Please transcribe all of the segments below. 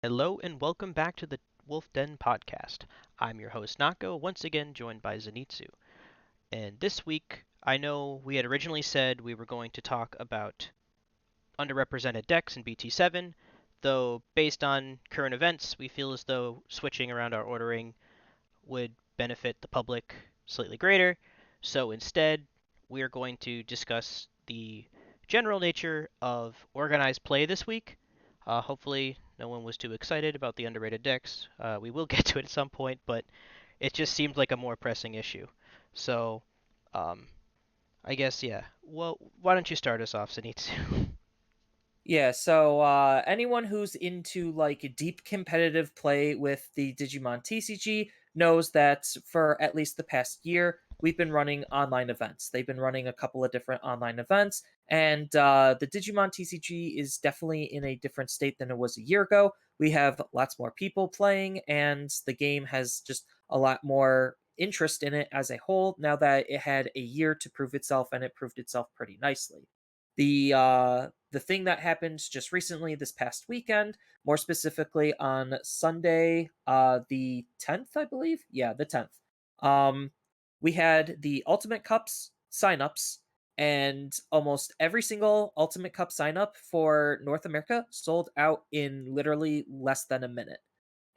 Hello and welcome back to the Wolf Den podcast. I'm your host Naco, once again joined by Zenitsu. And this week, I know we had originally said we were going to talk about underrepresented decks in BT7, though based on current events, we feel as though switching around our ordering would benefit the public slightly greater. So instead, we are going to discuss the general nature of organized play this week. Hopefully, no one was too excited about the underrated decks. We will get to it at some point, but it just seemed like a more pressing issue. So, um, I guess, yeah. Well, why don't you start us off, Zenitsu? Anyone who's into like deep competitive play with the Digimon TCG knows that for at least the past year, we've been running online events. They've been running a couple of different online events, and the Digimon TCG is definitely in a different state than it was a year ago. We have lots more people playing, and the game has just a lot more interest in it as a whole now that it had a year to prove itself, and it proved itself pretty nicely. The thing that happened just recently this past weekend, more specifically on Sunday, the 10th, I believe. Yeah, the 10th. Um, we had the Ultimate Cups signups, and almost every single Ultimate Cup sign up for North America sold out in literally less than a minute.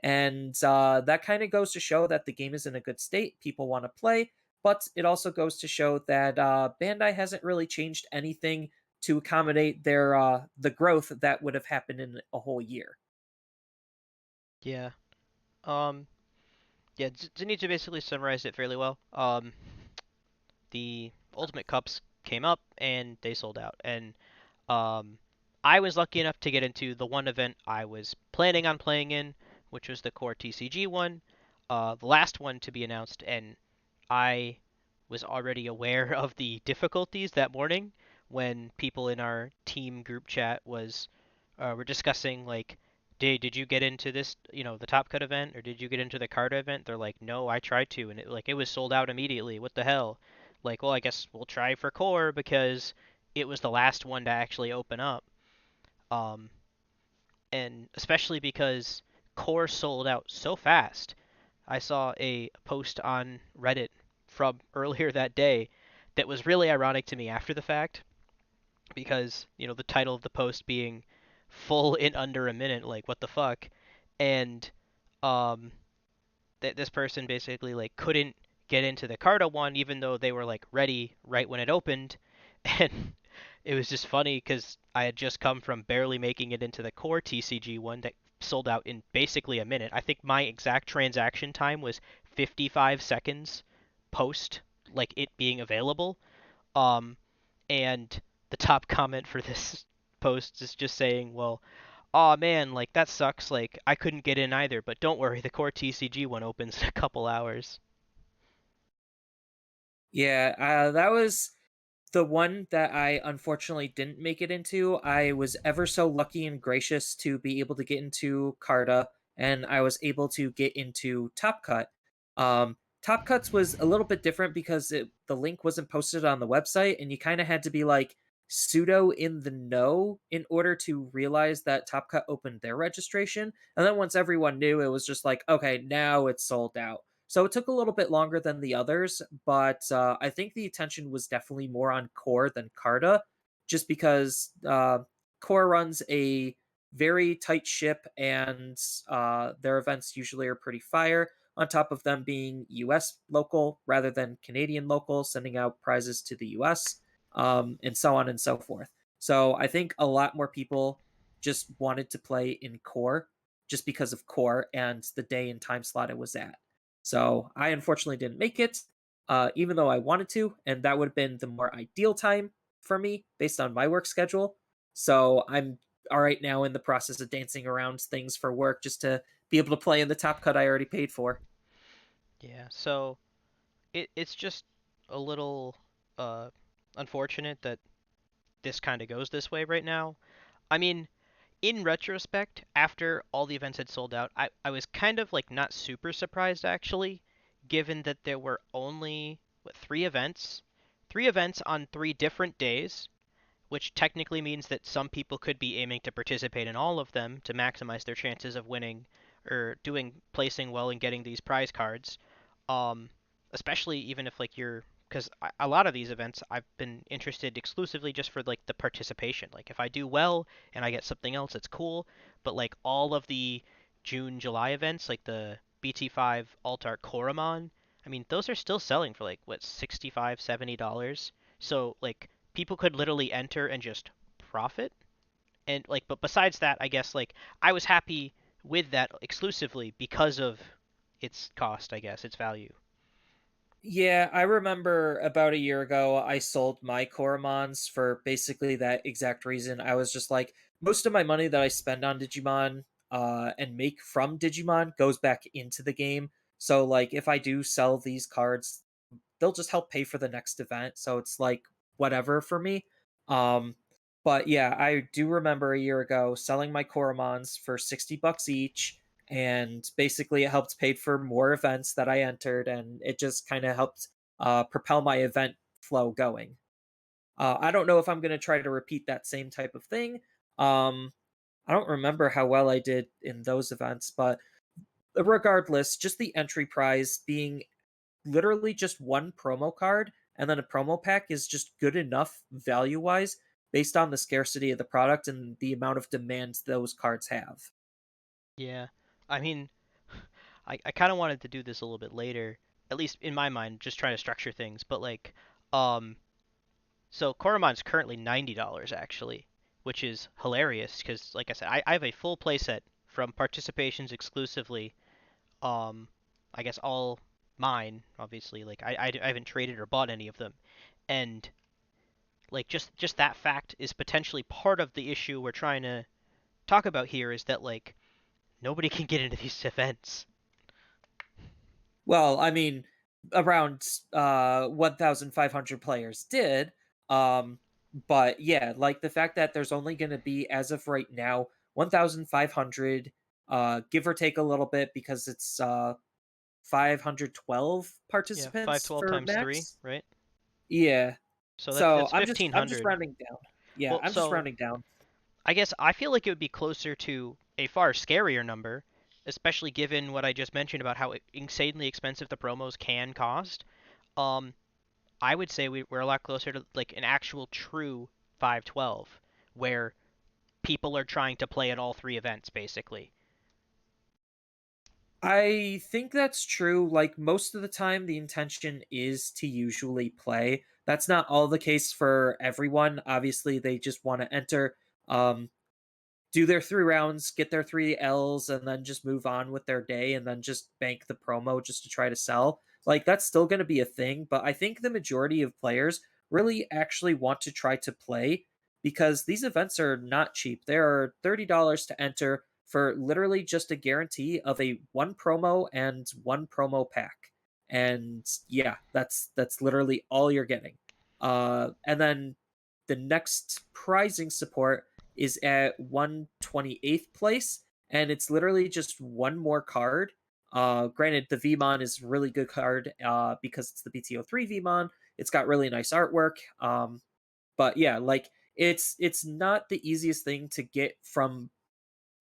And that kind of goes to show that the game is in a good state. People want to play, but it also goes to show that Bandai hasn't really changed anything to accommodate their the growth that would have happened in a whole year. Yeah. Um, yeah, Zenitsu basically summarized it fairly well. The Ultimate Cups came up and they sold out. And Um, I was lucky enough to get into the one event I was planning on playing in, which was the Core TCG one, the last one to be announced, and I was already aware of the difficulties that morning when people in our team group chat were discussing like, did you get into this, the Top Cut event, or did you get into the Carta event? They're like, no, I tried to, and it was sold out immediately. What the hell? Like, well, I guess we'll try for Core because it was the last one to actually open up. Um, and especially because Core sold out so fast. I saw a post on Reddit from earlier that day that was really ironic to me after the fact because, the title of the post being full in under a minute, like what the fuck? And um this person basically like couldn't get into the Carta one even though they were like ready right when it opened. And it was just funny because I had just come from barely making it into the core TCG one that sold out in basically a minute. I think my exact transaction time was 55 seconds post like it being available. Um, and the top comment for this post is just saying, well, "Aw man, like that sucks. Like I couldn't get in either, but don't worry, the core TCG one opens in a couple hours." That was the one that I unfortunately didn't make it into. I was ever so lucky and gracious to be able to get into Carta, and I was able to get into Top Cut. Top Cuts was a little bit different because the link wasn't posted on the website, and you kind of had to be like pseudo in the know in order to realize that Top Cut opened their registration. And then once everyone knew, it was just like, okay, now it's sold out. So it took a little bit longer than the others, but I think the attention was definitely more on Core than Carta, just because Core runs a very tight ship, and their events usually are pretty fire. On top of them being US local rather than Canadian local, sending out prizes to the US, and so on and so forth. So I think a lot more people just wanted to play in Core just because of Core and the day and time slot it was at. So I unfortunately didn't make it, even though I wanted to, and that would have been the more ideal time for me based on my work schedule. So I'm all right now in the process of dancing around things for work just to be able to play in the top cut I already paid for. Yeah, so it's just a little uh unfortunate that this kind of goes this way right now. I mean, in retrospect, after all the events had sold out, I was kind of like not super surprised actually, given that there were only three events on three different days which technically means that some people could be aiming to participate in all of them to maximize their chances of winning or doing placing well and getting these prize cards. Um, Especially even if like you're because a lot of these events I've been interested exclusively just for like the participation. Like if I do well and I get something else, it's cool. But like all of the June, July events, like the BT5 Alt Art Koromon, I mean those are still selling for like what 65, $70. So like people could literally enter and just profit. And like but besides that, I guess like I was happy with that exclusively because of its cost, I guess, its value. Yeah, I remember about a year ago, I sold my Koromons for basically that exact reason. I was just like, most of my money that I spend on Digimon and make from Digimon goes back into the game. So, like, if I do sell these cards, they'll just help pay for the next event. So it's like whatever for me. Um, but yeah, I do remember a year ago selling my Koromons for $60 each, and basically it helped pay for more events that I entered, and it just kind of helped propel my event flow going. I don't know if I'm going to try to repeat that same type of thing. Um, I don't remember how well I did in those events, but regardless, just the entry prize being literally just one promo card and then a promo pack is just good enough value wise based on the scarcity of the product and the amount of demands those cards have. Yeah. I mean, I kind of wanted to do this a little bit later, at least in my mind, just trying to structure things. But like, um, so Koromon's currently $90 actually, which is hilarious because, like I said, I have a full playset from participations exclusively. Um, I guess all mine, obviously. Like I haven't traded or bought any of them, and like just that fact is potentially part of the issue we're trying to talk about here is that like nobody can get into these events. Well, I mean, around 1,500 players did. Um, but yeah, like the fact that there's only going to be, as of right now, 1,500, give or take a little bit because it's 512 Yeah, participants 512 for times 3, max. right? Yeah. So So that's I'm just 1500. rounding down. Yeah, Well, I'm just so rounding down. I guess I feel like it would be closer to a far scarier number, especially given what I just mentioned about how insanely expensive the promos can cost. Um, I would say we're a lot closer to like an actual true 512, where people are trying to play at all three events basically. I think that's true. Like most of the time, the intention is to usually play. That's not all the case for everyone. Obviously, they just want to enter, um, do their 3 rounds, get their 3 L's, and then just move on with their day and then just bank the promo just to try to sell. Like, that's still going to be a thing, but I think the majority of players really actually want to try to play because these events are not cheap. They are $30 to enter for literally just a guarantee of a one promo and one promo pack. And yeah, that's literally all you're getting. And then the next prizing support is at 128th place, and it's literally just one more card. Granted, the Vmon is a really good card because it's the BTO3 Vmon. It's got really nice artwork. But yeah, like it's not the easiest thing to get from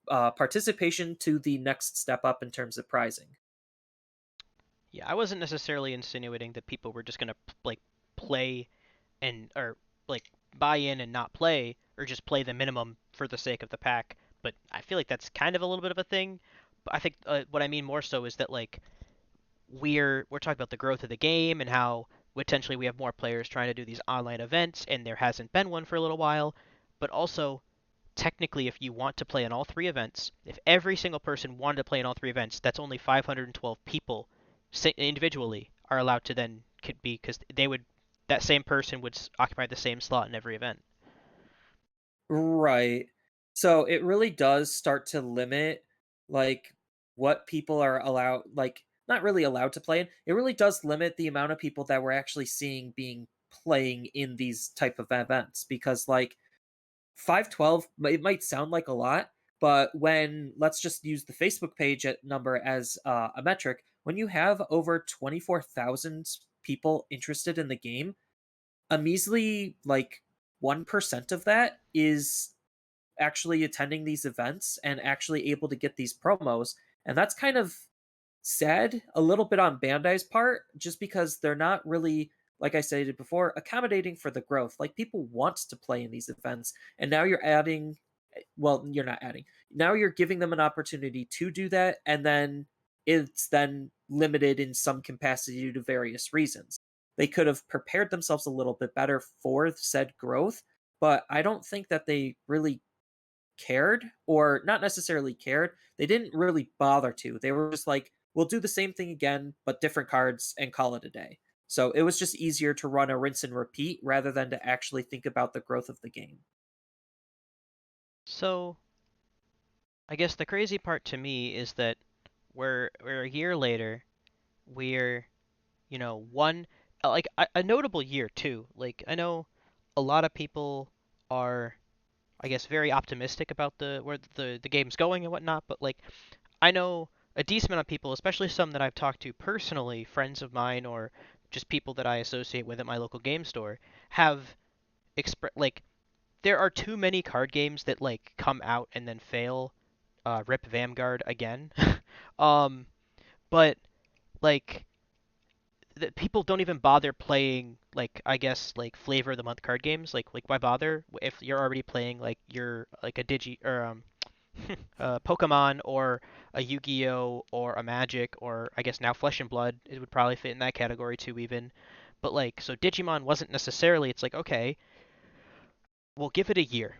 participation to the next step up in terms of prizing. Yeah, I wasn't necessarily insinuating that people were just gonna like play and or like buy in and not play or just play the minimum for the sake of the pack. But I feel like that's kind of a little bit of a thing. But I think what I mean more so is that like we're talking about the growth of the game and how potentially we have more players trying to do these online events and there hasn't been one for a little while. But also technically if you want to play in all three events, if every single person wanted to play in all three events, that's only 512 people individually are allowed to then could be because they would that same person would occupy the same slot in every event. Right. So it really does start to limit like what people are allowed like not really allowed to play in. It really does limit the amount of people that we're actually seeing being playing in these type of events because like 512 it might sound like a lot, but when let's just use the Facebook page at number as a metric, when you have over 24,000 people interested in the game, a measly like 1% of that is actually attending these events and actually able to get these promos. And that's kind of sad a little bit on Bandai's part, just because they're not really, like I stated before, accommodating for the growth. Like people want to play in these events, and now you're adding, well, you're not adding. Now you're giving them an opportunity to do that, and then it's then limited in some capacity due to various reasons. They could have prepared themselves a little bit better for said growth, but I don't think that they really cared, or not necessarily cared. They didn't really bother to. They were just like, we'll do the same thing again, but different cards and call it a day. So it was just easier to run a rinse and repeat rather than to actually think about the growth of the game. So I guess the crazy part to me is that we're a year later. We're one like a notable year too. Like I know a lot of people are, I guess, very optimistic about the where the game's going and whatnot, but like I know a decent amount of people, especially some that I've talked to personally, friends of mine or just people that I associate with at my local game store, have like there are too many card games that like come out and then fail. Rip Vanguard again. um, but like people don't even bother playing like I guess like flavor of the month card games. Like why bother if you're already playing like you're like a Digi or Pokemon or a Yu-Gi-Oh or a Magic or I guess now Flesh and Blood it would probably fit in that category too even. But like so Digimon wasn't necessarily it's like okay, we'll give it a year.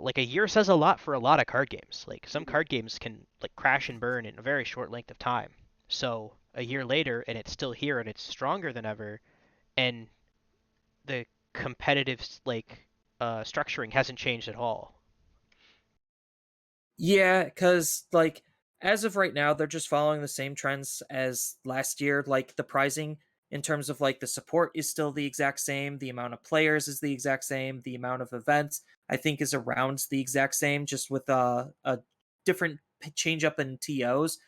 Like a year says a lot for a lot of card games. Like some card games can like crash and burn in a very short length of time. So a year later and it's still here and it's stronger than ever and the competitive like structuring hasn't changed at all. Yeah, because like as of right now, they're just following the same trends as last year. Like the pricing in terms of like the support is still the exact same, the amount of players is the exact same, the amount of events I think is around the exact same, just with a different change up in TOs.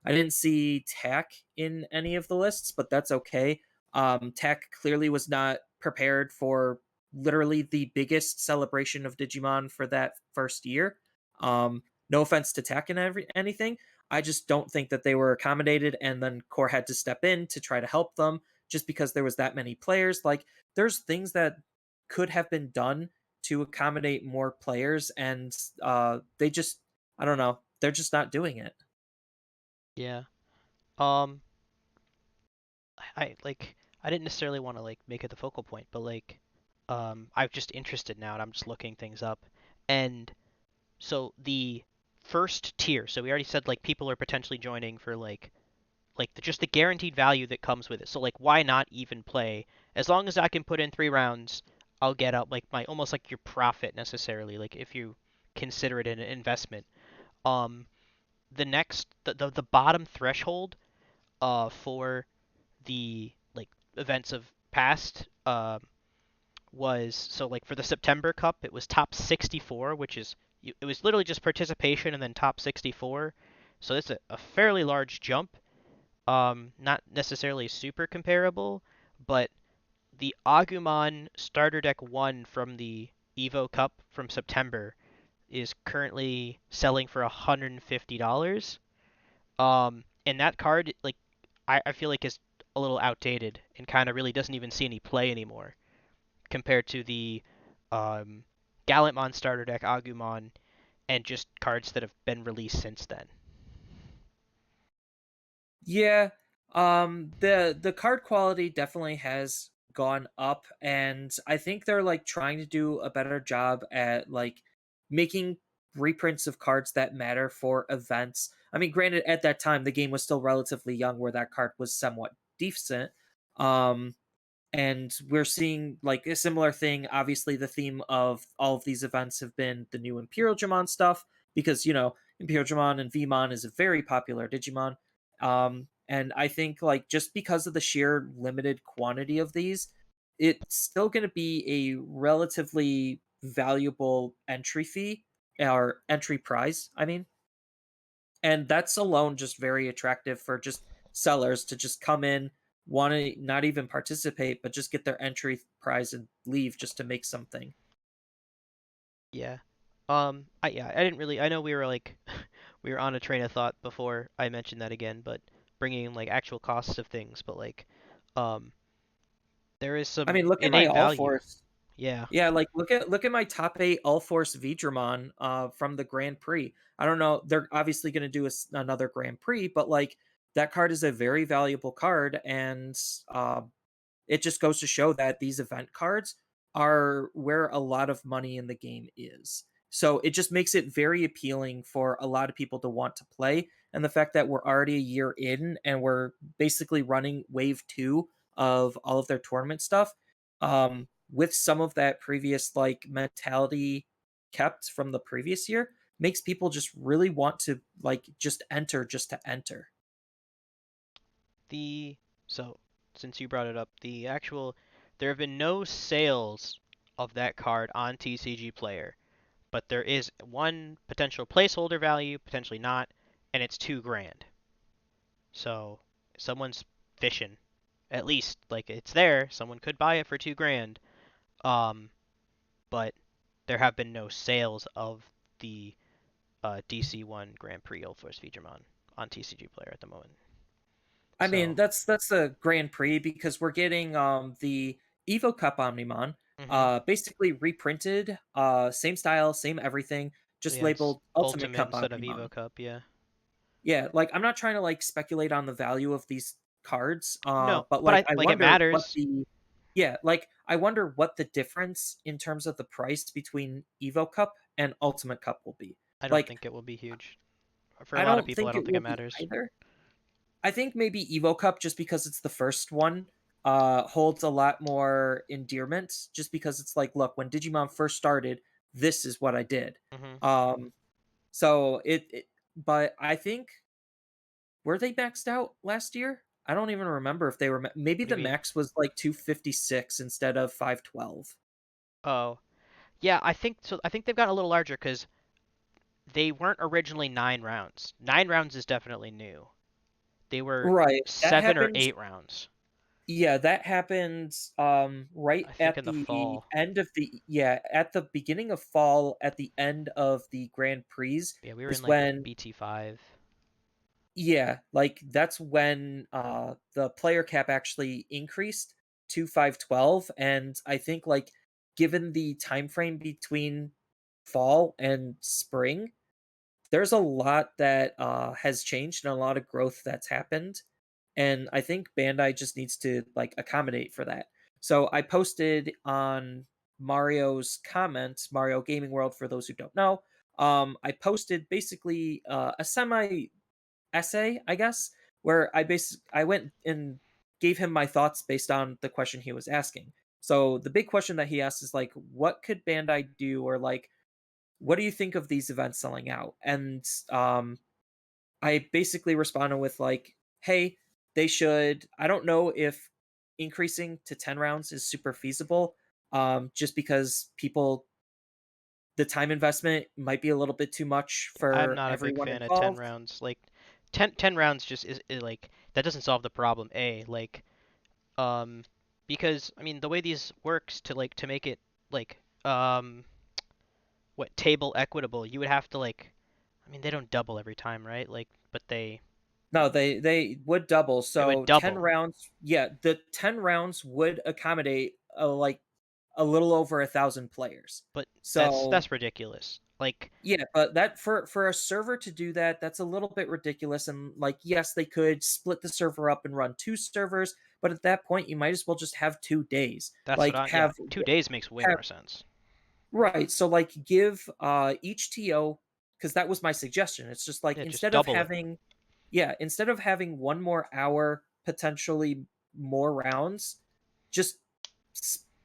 I didn't see TAC in any of the lists, but that's okay. TAC clearly was not prepared for literally the biggest celebration of Digimon for that first year. No offense to Tech and anything. I just don't think that they were accommodated, and then Core had to step in to try to help them just because there was that many players. Like, there's things that could have been done to accommodate more players, and they just, I don't know, they're just not doing it. Yeah. Um I didn't necessarily want to like make it the focal point, but like I'm just interested now and I'm just looking things up. And so the first tier, so we already said like people are potentially joining for just the guaranteed value that comes with it. So like why not even play? As long as I can put in 3 rounds, I'll get up like my almost like your profit necessarily, like if you consider it an investment. Um the bottom threshold for the like events of past was so like for the September Cup it was top 64, which is it was literally just participation and then top 64. So it's a fairly large jump. Not necessarily super comparable, but the Agumon starter deck 1 from the Evo Cup from September is currently selling for $150. And that card, like, I feel like is a little outdated and kind of really doesn't even see any play anymore compared to the um, Gallantmon starter deck, Agumon, and just cards that have been released since then. Yeah, the card quality definitely has gone up, and I think they're like trying to do a better job at like making reprints of cards that matter for events. I mean, granted, at that time the game was still relatively young, where that card was somewhat decent. Um, and we're seeing like a similar thing. Obviously, the theme of all of these events have been the new Imperial Dramon stuff, because Imperial Dramon and Vmon is a very popular Digimon. And I think like just because of the sheer limited quantity of these, it's still going to be a relatively valuable entry fee, or entry prize, I mean. And that's alone just very attractive for just sellers to just come in, want to not even participate, but just get their entry prize and leave just to make something. Yeah. I didn't really. I know we were like, we were on a train of thought before I mentioned that again, but bringing in like actual costs of things, but like, um, there is I some mean, look at my innate All value. Force. Yeah. Yeah, like look at my top 8 All Force Vidramon from the Grand Prix. I don't know, they're obviously going to do another Grand Prix, but like that card is a very valuable card, and uh it just goes to show that these event cards are where a lot of money in the game is. So it just makes it very appealing for a lot of people to want to play. And the fact that we're already a year in and we're basically running wave two of all of their tournament stuff, with some of that previous like mentality kept from the previous year, makes people just really want to like just enter just to enter. The so since you brought it up, the actual there have been no sales of that card on TCG Player, but there is one potential placeholder value, potentially not, and it's 2 grand. So someone's fishing. At least like it's there. Someone could buy it for 2 grand. Um, but there have been no sales of the DC1 Grand Prix Old Force Featuremon on TCG Player at the moment. I mean, So, that's the Grand Prix because we're getting the Evo Cup Omnimon mhm. basically reprinted, same style, same everything, just Yeah, it's labeled Ultimate Ultimate Cup instead of Evo Omnimon. Cup. Yeah. Yeah, like I'm not trying to like speculate on the value of these cards, No, but but like I I like it wonder what matters. the yeah, like I wonder what the difference in terms of the price between Evo Cup and Ultimate Cup will be. I don't Like think it will be huge for a I lot of don't people. I think don't it think it will be matters. either. I think maybe Evo Cup, just because it's the first one, holds a lot more endearment. Just because it's like, look, when Digimon first started, this is what I did. Mhm. Um, so but I think were they maxed out last year? I don't even remember if they were. Maybe What do the you mean? max was like 256 instead of 512. Oh, yeah. I think so. I think they've gotten a little larger because they weren't originally 9 rounds. 9 rounds is definitely new. They were Right, that 7 or 8 happened. rounds. Yeah, that happened right I think at in the the fall. end of the yeah, at the beginning of fall, at the end of the Grand Prix Yeah, we were in is like when BT5. yeah, like that's when the player cap actually increased to 512, and I think like given the time frame between fall and spring, there's a lot that has changed and a lot of growth that's happened, and I think Bandai just needs to like accommodate for that. So I posted on Mario's comments, Mario Gaming World, for those who don't know. I posted basically a semi essay, I guess, where I went and gave him my thoughts based on the question he was asking. So the big question that he asked is like, what could Bandai do, or like, what do you think of these events selling out? And I basically responded with like, hey, they should. I don't know if increasing to 10 rounds is super feasible, just because people the time investment might be a little bit too much I'm for not a big everyone fan of 10 involved. rounds. Like 10 rounds just is like that doesn't solve the problem. Like um because I mean the way these works to make it like what table equitable, you would have to like I mean they don't double every time, right? Like but No, they would double. they would So 10 double. rounds, yeah, the 10 rounds would accommodate like a little over 1,000 players. But So that's ridiculous. Like yeah, but that for a server to do that, that's a little bit ridiculous. And like, yes, they could split the server up and run two servers, but at that point, you might as well just have 2 days. that's what Like I yeah, 2 days makes way have more sense. right. So like give each TO, because that was my suggestion. It's just like Yeah, just double it. instead of having one more hour, potentially more rounds, just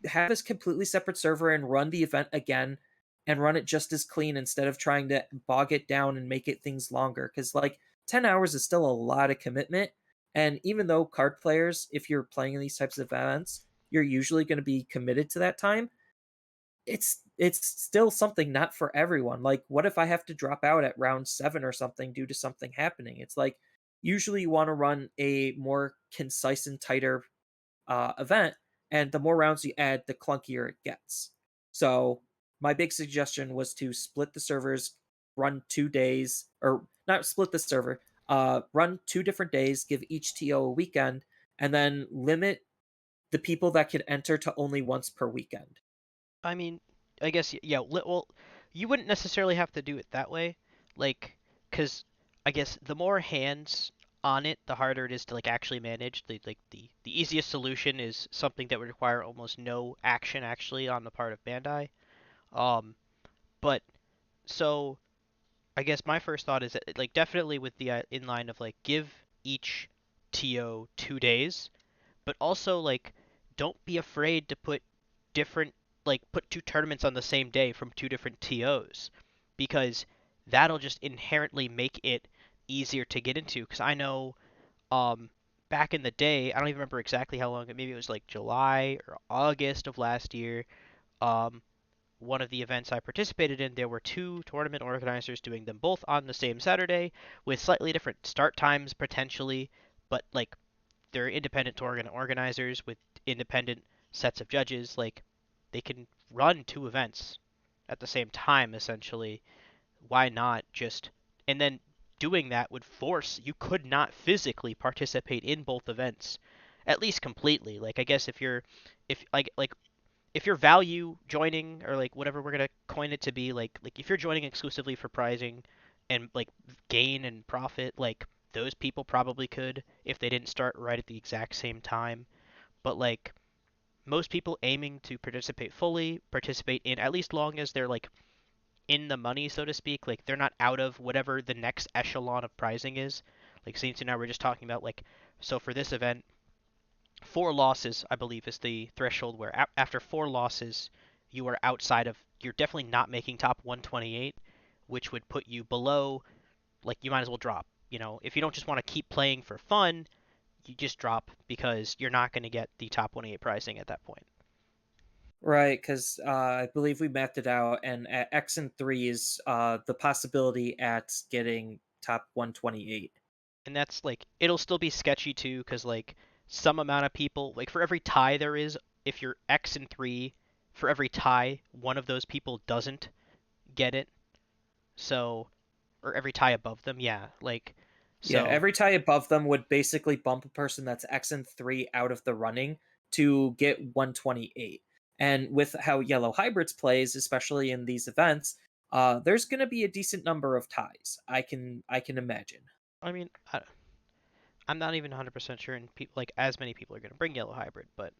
have this completely separate server and run the event again and run it just as clean instead of trying to bog it down and make it things longer. Because like 10 hours is still a lot of commitment. And even though card players, if you're playing in these types of events, you're usually going to be committed to that time, it's still something not for everyone. Like, what if I have to drop out at round 7 or something due to something happening? It's like usually you want to run a more concise and tighter event, and the more rounds you add, the clunkier it gets. So my big suggestion was to split the servers, run 2 days, or not split the server, run 2 different days, give each TO a weekend, and then limit the people that could enter to only once per weekend. I mean, I guess yeah. Well, you wouldn't necessarily have to do it that way, like, because I guess the more hands on it, the harder it is to like actually manage. The easiest solution is something that would require almost no action actually on the part of Bandai. Um, but so I guess my first thought is that like definitely with the inline of like give each TO 2 days, but also like don't be afraid to put different put two tournaments on the same day from two different TOs because that'll just inherently make it easier to get into because I know um back in the day, I don't even remember exactly how long, maybe it was like July or August of last year. um One of the events I participated in, there were two tournament organizers doing them both on the same Saturday with slightly different start times potentially, but like they're independent organizers with independent sets of judges. Like they can run two events at the same time essentially. Why not just and then doing that would force you could not physically participate in both events at least completely. Like I guess if like if your value joining or like whatever we're gonna coin it to be like if you're joining exclusively for prizing and like gain and profit like those people probably could if they didn't start right at the exact same time, but like most people aiming to participate fully participate in at least long as they're like in the money so to speak, like they're not out of whatever the next echelon of prizing is. Like Saints and I were just talking about like so for this event 4 losses, I believe, is the threshold where after 4 losses, you are outside of. You're definitely not making top 128, which would put you below. Like you might as well drop. You know, if you don't just want to keep playing for fun, you just drop because you're not going to get the top 28 pricing at that point. Right, because I believe we mapped it out, and at X and threes, the possibility at getting top 128. And that's like it'll still be sketchy too, because like some amount of people, like for every tie there is, if you're X and 3, for every tie, one of those people doesn't get it. So or every tie above them. Yeah, like Yeah, so. every tie above them would basically bump a person that's X and 3 out of the running to get 128. And with how Yellow Hybrids plays, especially in these events, there's going to be a decent number of ties. I can imagine. I mean, I'm not even 100% sure, and people like as many people are gonna bring yellow hybrid, but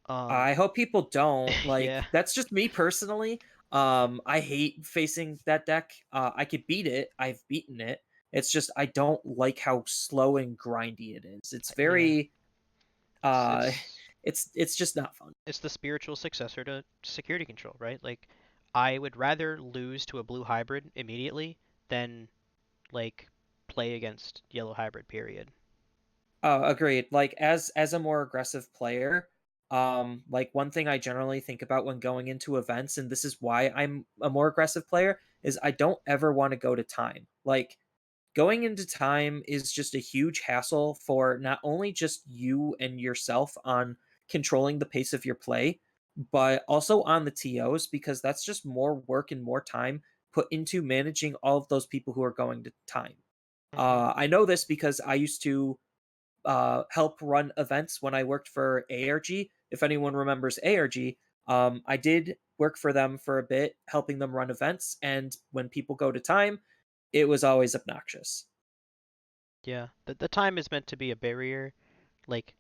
um, I hope people don't. yeah, Like, that's just me personally. I hate facing that deck. I could beat it. I've beaten it. It's just I don't like how slow and grindy it is. It's yeah, very it's uh it's it's just not fun. it's the spiritual successor to security control, right? Like, I would rather lose to a blue hybrid immediately than like play against yellow hybrid. Period. Agreed. Like as a more aggressive player, like one thing I generally think about when going into events, and this is why I'm a more aggressive player, is I don't ever want to go to time. Like going into time is just a huge hassle for not only just you and yourself on controlling the pace of your play, but also on the TOs because that's just more work and more time put into managing all of those people who are going to time. Hmm. I know this because I used to help run events when I worked for ARG. If anyone remembers ARG, I did work for them for a bit, helping them run events. And when people go to time, it was always obnoxious. Yeah, the time is meant to be a barrier. Like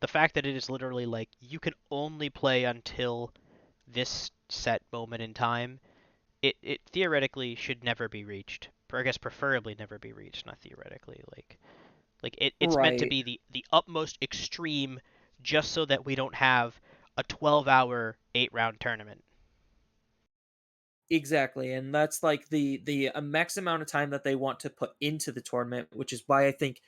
the fact that it is literally like you can only play until this set moment in time, it theoretically should never be reached. Or I guess preferably never be reached, not theoretically. It's meant to Right. be the utmost extreme just so that we don't have a 12-hour 8 round tournament. Exactly. And that's like the max amount of time that they want to put into the tournament, which is why I think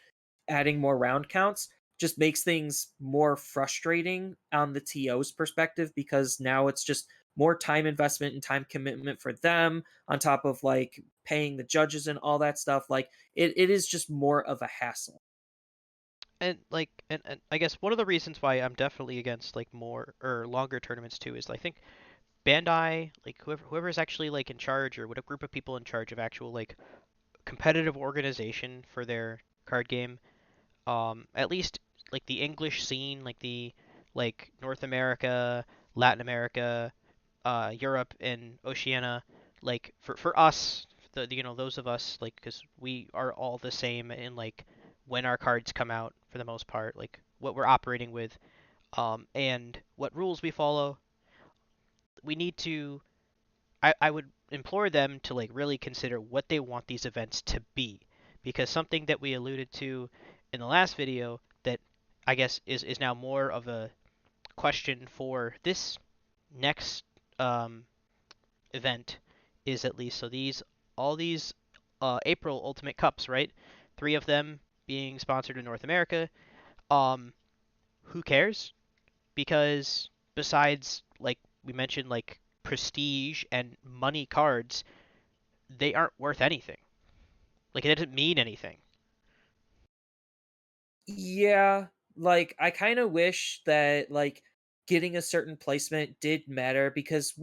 adding more round counts just makes things more frustrating on the TO's perspective because now it's just more time investment and time commitment for them on top of like paying the judges and all that stuff. Like it is just more of a hassle. And I guess one of the reasons why I'm definitely against like more or longer tournaments too is I think Bandai, like whoever's actually like in charge or what a group of people in charge of actual like competitive organization for their card game, at least like the English scene, like the like North America, Latin America, Europe and Oceania, like for us, those of us like because we are all the same in like when our cards come out for the most part, like what we're operating with, and what rules we follow. We need to. I would implore them to like really consider what they want these events to be, because something that we alluded to in the last video that I guess is now more of a question for this next um, event is at least so these all these April Ultimate Cups, right? Three of them being sponsored in North America. Um, who cares? Because besides, like we mentioned, like prestige and money cards, they aren't worth anything. Like it doesn't mean anything. Yeah, like I kind of wish that like getting a certain placement did matter because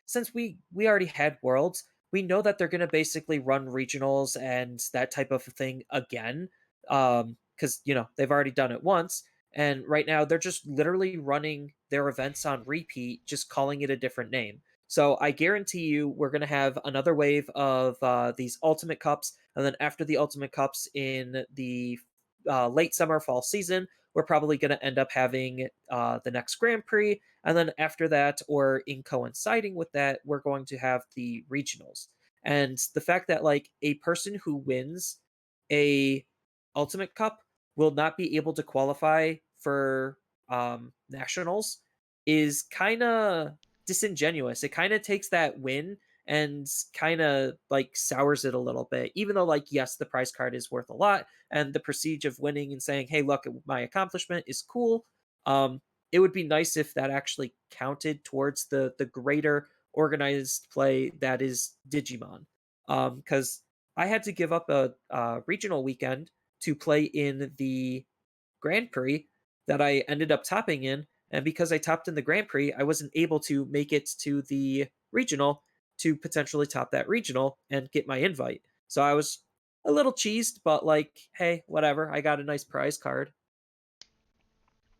since we already had worlds, we know that they're going to basically run regionals and that type of thing again cuz they've already done it once and right now they're just literally running their events on repeat just calling it a different name. So I guarantee you we're going to have another wave of these ultimate cups and then after the ultimate cups in the late summer, fall season, we're probably going to end up having the next Grand Prix. And then after that, or in coinciding with that, we're going to have the regionals. And the fact that like a person who wins a Ultimate Cup will not be able to qualify for nationals is kind of disingenuous. It kind of takes that win and kind of like sours it a little bit. Even though like yes, the prize card is worth a lot, and the prestige of winning and saying, "Hey, look, my accomplishment is cool." Um, it would be nice if that actually counted towards the greater organized play that is Digimon. Because I had to give up a regional weekend to play in the Grand Prix that I ended up topping in, and because I topped in the Grand Prix, I wasn't able to make it to the regional to potentially top that regional and get my invite. So I was a little cheesed, but like, hey, whatever. I got a nice prize card.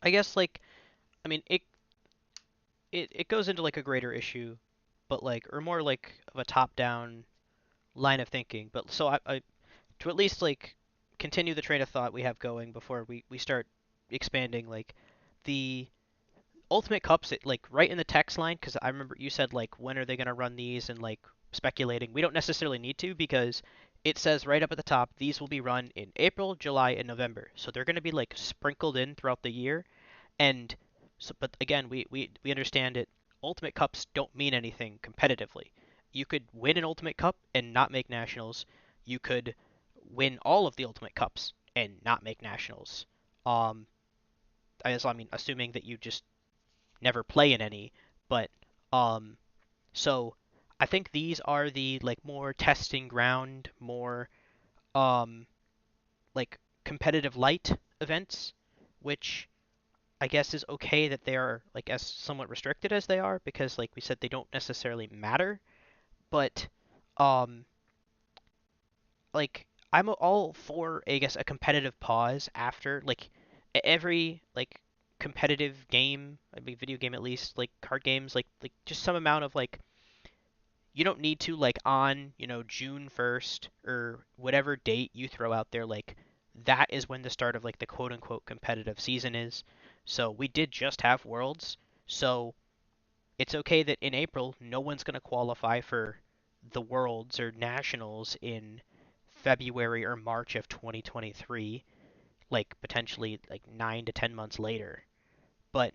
I guess like I mean it goes into like a greater issue, but like or more like of a top down line of thinking. But so I to at least like continue the train of thought we have going before we start expanding like the Ultimate Cups like right in the text line because I remember you said like when are they going to run these and like speculating. We don't necessarily need to because it says right up at the top these will be run in April, July, and November. So they're going to be like sprinkled in throughout the year. And so, but again, we understand it. Ultimate Cups don't mean anything competitively. You could win an Ultimate Cup and not make nationals. You could win all of the Ultimate Cups and not make nationals. Um, I mean, assuming that you just never play in any, but um, so I think these are the like more testing ground, more um like competitive light events, which I guess is okay that they are like as somewhat restricted as they are because like we said they don't necessarily matter, but um like I'm all for I guess a competitive pause after like every like competitive game, I mean video game at least, like card games like just some amount of like you don't need to like on, June 1st or whatever date you throw out there like that is when the start of like the quote unquote competitive season is. So we did just have Worlds. So it's okay that in April no one's going to qualify for the Worlds or Nationals in February or March of 2023, like potentially like 9 to 10 months later. But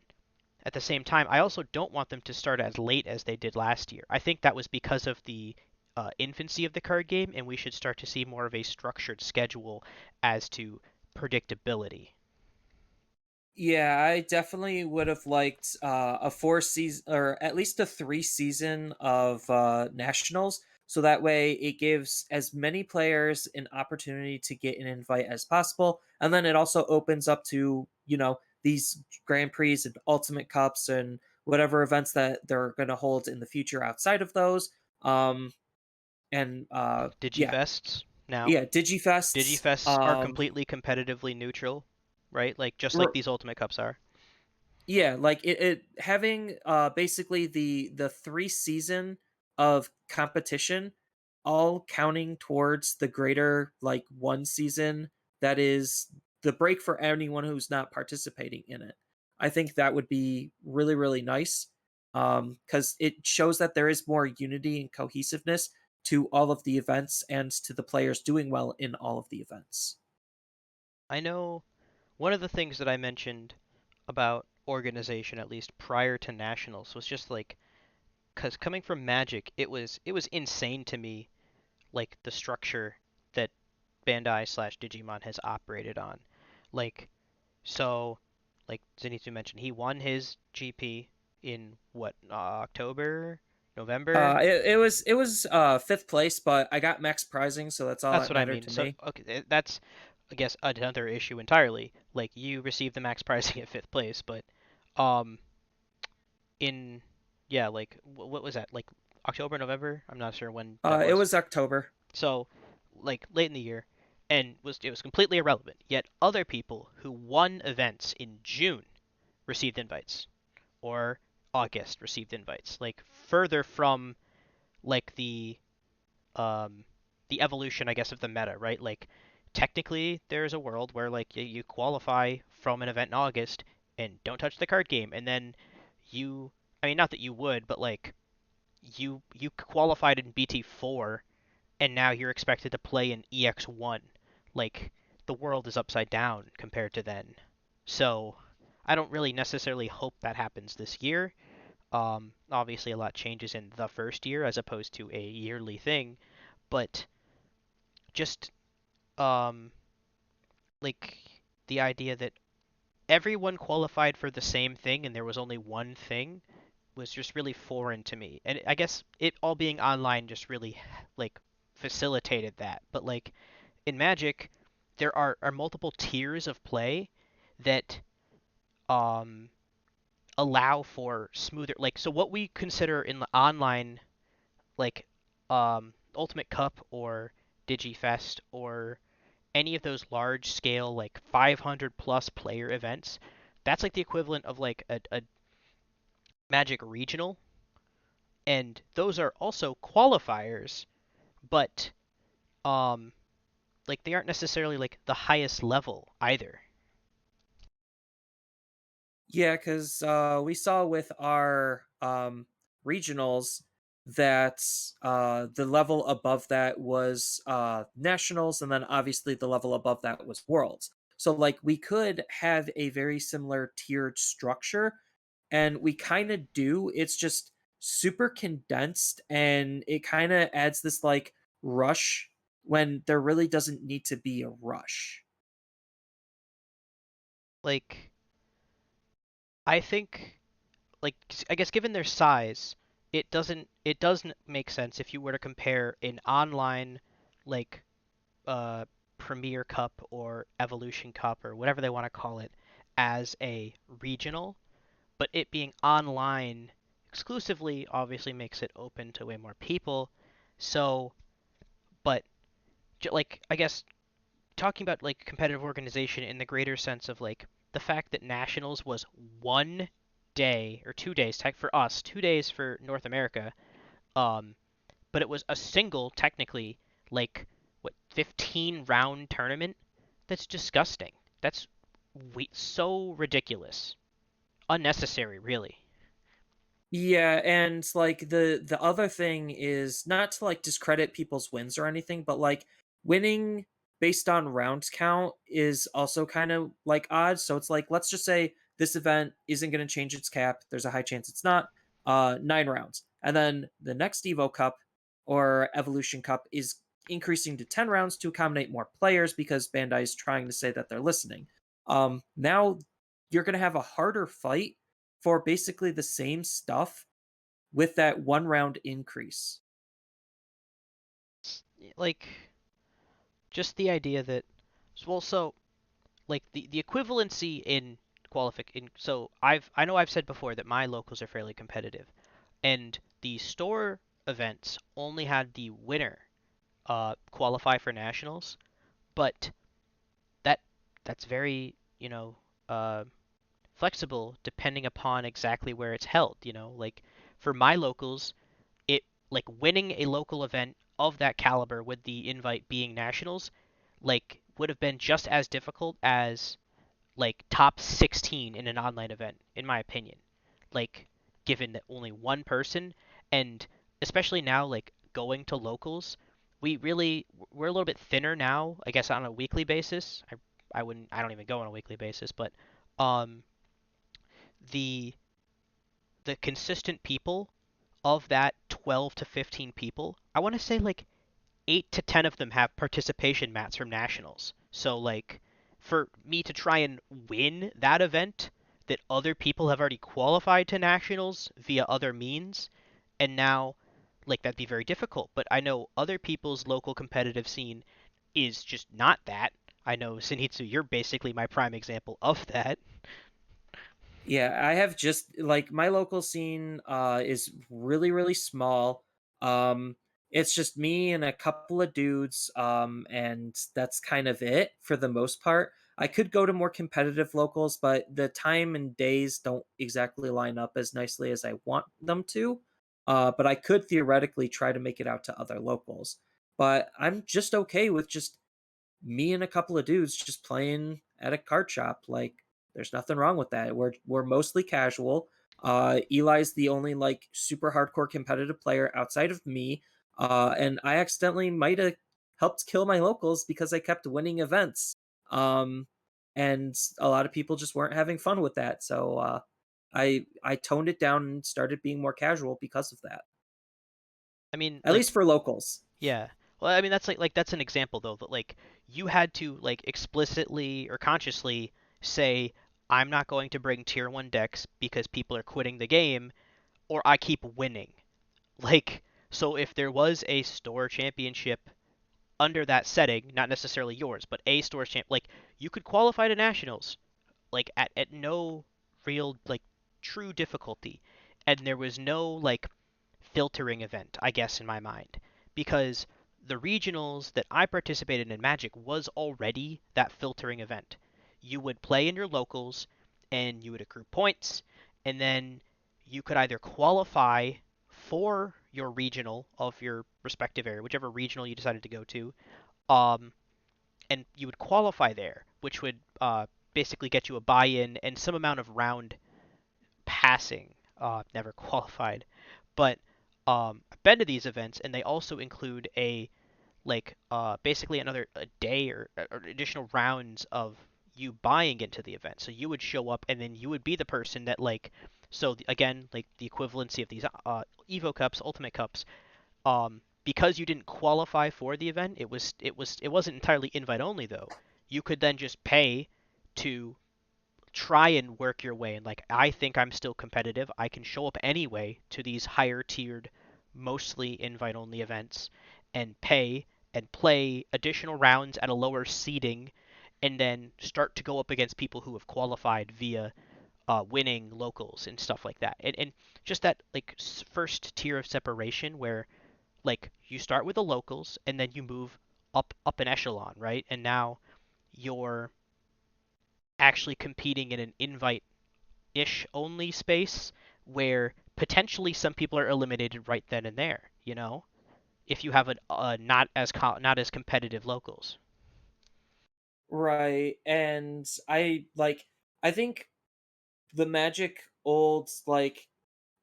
at the same time, I also don't want them to start as late as they did last year. I think that was because of the infancy of the card game, and we should start to see more of a structured schedule as to predictability. Yeah, I definitely would have liked a 4 season or at least a 3 season of nationals So that way it gives as many players an opportunity to get an invite as possible. And then it also opens up to, these Grand Prix and Ultimate Cups and whatever events that they're going to hold in the future outside of those. And yeah, Digifests now. yeah, Digifests. Digifests are completely competitively neutral, right? Like just like R- these Ultimate Cups are. yeah, like it having basically the 3 season of competition all counting towards the greater like 1 season that is the break for anyone who's not participating in it. I think that would be really really nice, cuz it shows that there is more unity and cohesiveness to all of the events and to the players doing well in all of the events. I know one of the things that I mentioned about organization, at least prior to nationals, was just like, because coming from Magic, it was insane to me, like the structure that Bandai slash Digimon has operated on. Like, so, like Zenitsu mentioned, he won his GP in what, October, November? It was fifth place, but I got max prizing, so that's all That's that what I mattered mean. to So, me. okay, that's, I guess, another issue entirely. Like, you received the max pricing at fifth place, but, um, in, yeah, like, what was that? Like, October, November? I'm not sure when that It was. was October. So, like, late in the year, and it was completely irrelevant. Yet other people who won events in June received invites, or August received invites. Like, further from, like, um, the evolution, I guess, of the meta, right? Like, technically, there's a world where like you qualify from an event in August and don't touch the card game, and then you, I mean, not that you would, but like you qualified in BT4, and now you're expected to play in EX1. Like, the world is upside down compared to then. So, I don't really necessarily hope that happens this year. Obviously, a lot changes in the first year as opposed to a yearly thing, but just um like the idea that everyone qualified for the same thing and there was only one thing was just really foreign to me. And I guess it all being online just really like facilitated that. But like in Magic, there are multiple tiers of play that um allow for smoother, like, so what we consider in the online, like, Ultimate Cup or DigiFest or any of those large scale, like 500 plus player events, that's like the equivalent of like a Magic regional, and those are also qualifiers, but um like they aren't necessarily like the highest level either. Yeah, because we saw with our regionals that the level above that was nationals, and then obviously the level above that was worlds. So, like, we could have a very similar tiered structure, and we kind of do. It's just super condensed, and it kind of adds this, like, rush when there really doesn't need to be a rush. Like, I think, like, I guess given their size, it doesn't make sense if you were to compare an online, like, uh Premier Cup or Evolution Cup or whatever they want to call it as a regional, but it being online exclusively obviously makes it open to way more people. So, but like, I guess talking about like competitive organization in the greater sense of like the fact that nationals was 1 day or 2 days tech for us, 2 days for North America, um but it was a single, technically, like, what, 15 round tournament. That's disgusting. That's so ridiculous, unnecessary, really. Yeah, and like the other thing is not to like discredit people's wins or anything, but like winning based on round count is also kind of like odd. So it's like let's just say this event isn't going to change its cap. There's a high chance it's not. 9 rounds, and then the next Evo Cup or Evolution Cup is increasing to 10 rounds to accommodate more players because Bandai is trying to say that they're listening. Now you're going to have a harder fight for basically the same stuff with that 1 round increase. like just the idea that, well, so like the equivalency in so I know I've said before that my locals are fairly competitive, and the store events only had the winner qualify for nationals, but that that's very, uh, flexible depending upon exactly where it's held. Like for my locals, it like winning a local event of that caliber with the invite being nationals, like would have been just as difficult as like top 16 in an online event, in my opinion. Like, given that only one person, and especially now, like going to locals, we're a little bit thinner now. I guess on a weekly basis. I don't even go on a weekly basis, but um, the the consistent people of that 12 to 15 people, I want to say like 8 to 10 of them have participation mats from nationals. So like for me to try and win that event that other people have already qualified to nationals via other means, and now like that'd be very difficult. But I know other people's local competitive scene is just not that. I know Zenitsu, you're basically my prime example of that. Yeah, I have just like my local scene is really really small. Um it's just me and a couple of dudes and that's kind of it for the most part. I could go to more competitive locals, but the time and days don't exactly line up as nicely as I want them to. But I could theoretically try to make it out to other locals. But I'm just okay with just me and a couple of dudes just playing at a card shop. Like, there's nothing wrong with that. We're mostly casual. Eli's the only like super hardcore competitive player outside of me. And I accidentally might have helped kill my locals because I kept winning events. Um, and a lot of people just weren't having fun with that. So I toned it down and started being more casual because of that. I mean, At least for locals. yeah. Well, I mean that's that's an example though that like you had to like explicitly or consciously say I'm not going to bring tier 1 decks because people are quitting the game or I keep winning. Like so if there was a store championship under that setting, not necessarily yours, but a store champ, like you could qualify to nationals like at no real like true difficulty, and there was no like filtering event, I guess, in my mind, because the regionals that I participated in Magic was already that filtering event. You would play in your locals and you would accrue points, and then you could either qualify for your regional of your respective area, whichever regional you decided to go to, um, and you would qualify there, which would basically get you a buy-in and some amount of round passing. Never qualified, but I've been to these events, and they also include a basically another a day or additional rounds of you buying into the event. So you would show up, and then you would be the person that again like the equivalency of these Evo Cups, Ultimate Cups. Because you didn't qualify for the event, it wasn't entirely invite only though. You could then just pay to try and work your way, and like I think I'm still competitive. I can show up anyway to these higher tiered, mostly invite only events and pay and play additional rounds at a lower seeding, and then start to go up against people who have qualified via winning locals and stuff like that. And just that like first tier of separation where like you start with the locals and then you move up an echelon, right? And now you're actually competing in an invite-ish only space where potentially some people are eliminated right then and there, if you have a not as competitive locals. Right. And I think the Magic old like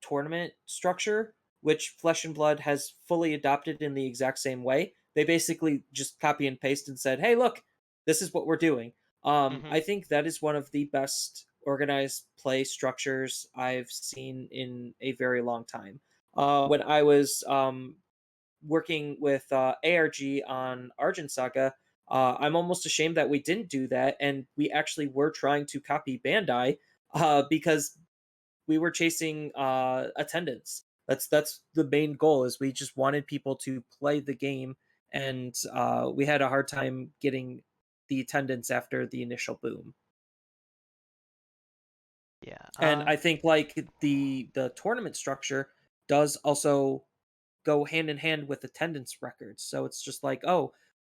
tournament structure, which Flesh and Blood has fully adopted in the exact same way. They basically just copy and paste and said, "Hey, look, this is what we're doing." Hmm. I think that is one of the best organized play structures I've seen in a very long time. When I was working with ARG on Argent Saga, I'm almost ashamed that we didn't do that, and we actually were trying to copy Bandai because we were chasing attendance. That's the main goal. Is we just wanted people to play the game and we had a hard time getting the attendance after the initial boom. Yeah. And I think like the tournament structure does also go hand in hand with attendance records. So it's just like, oh,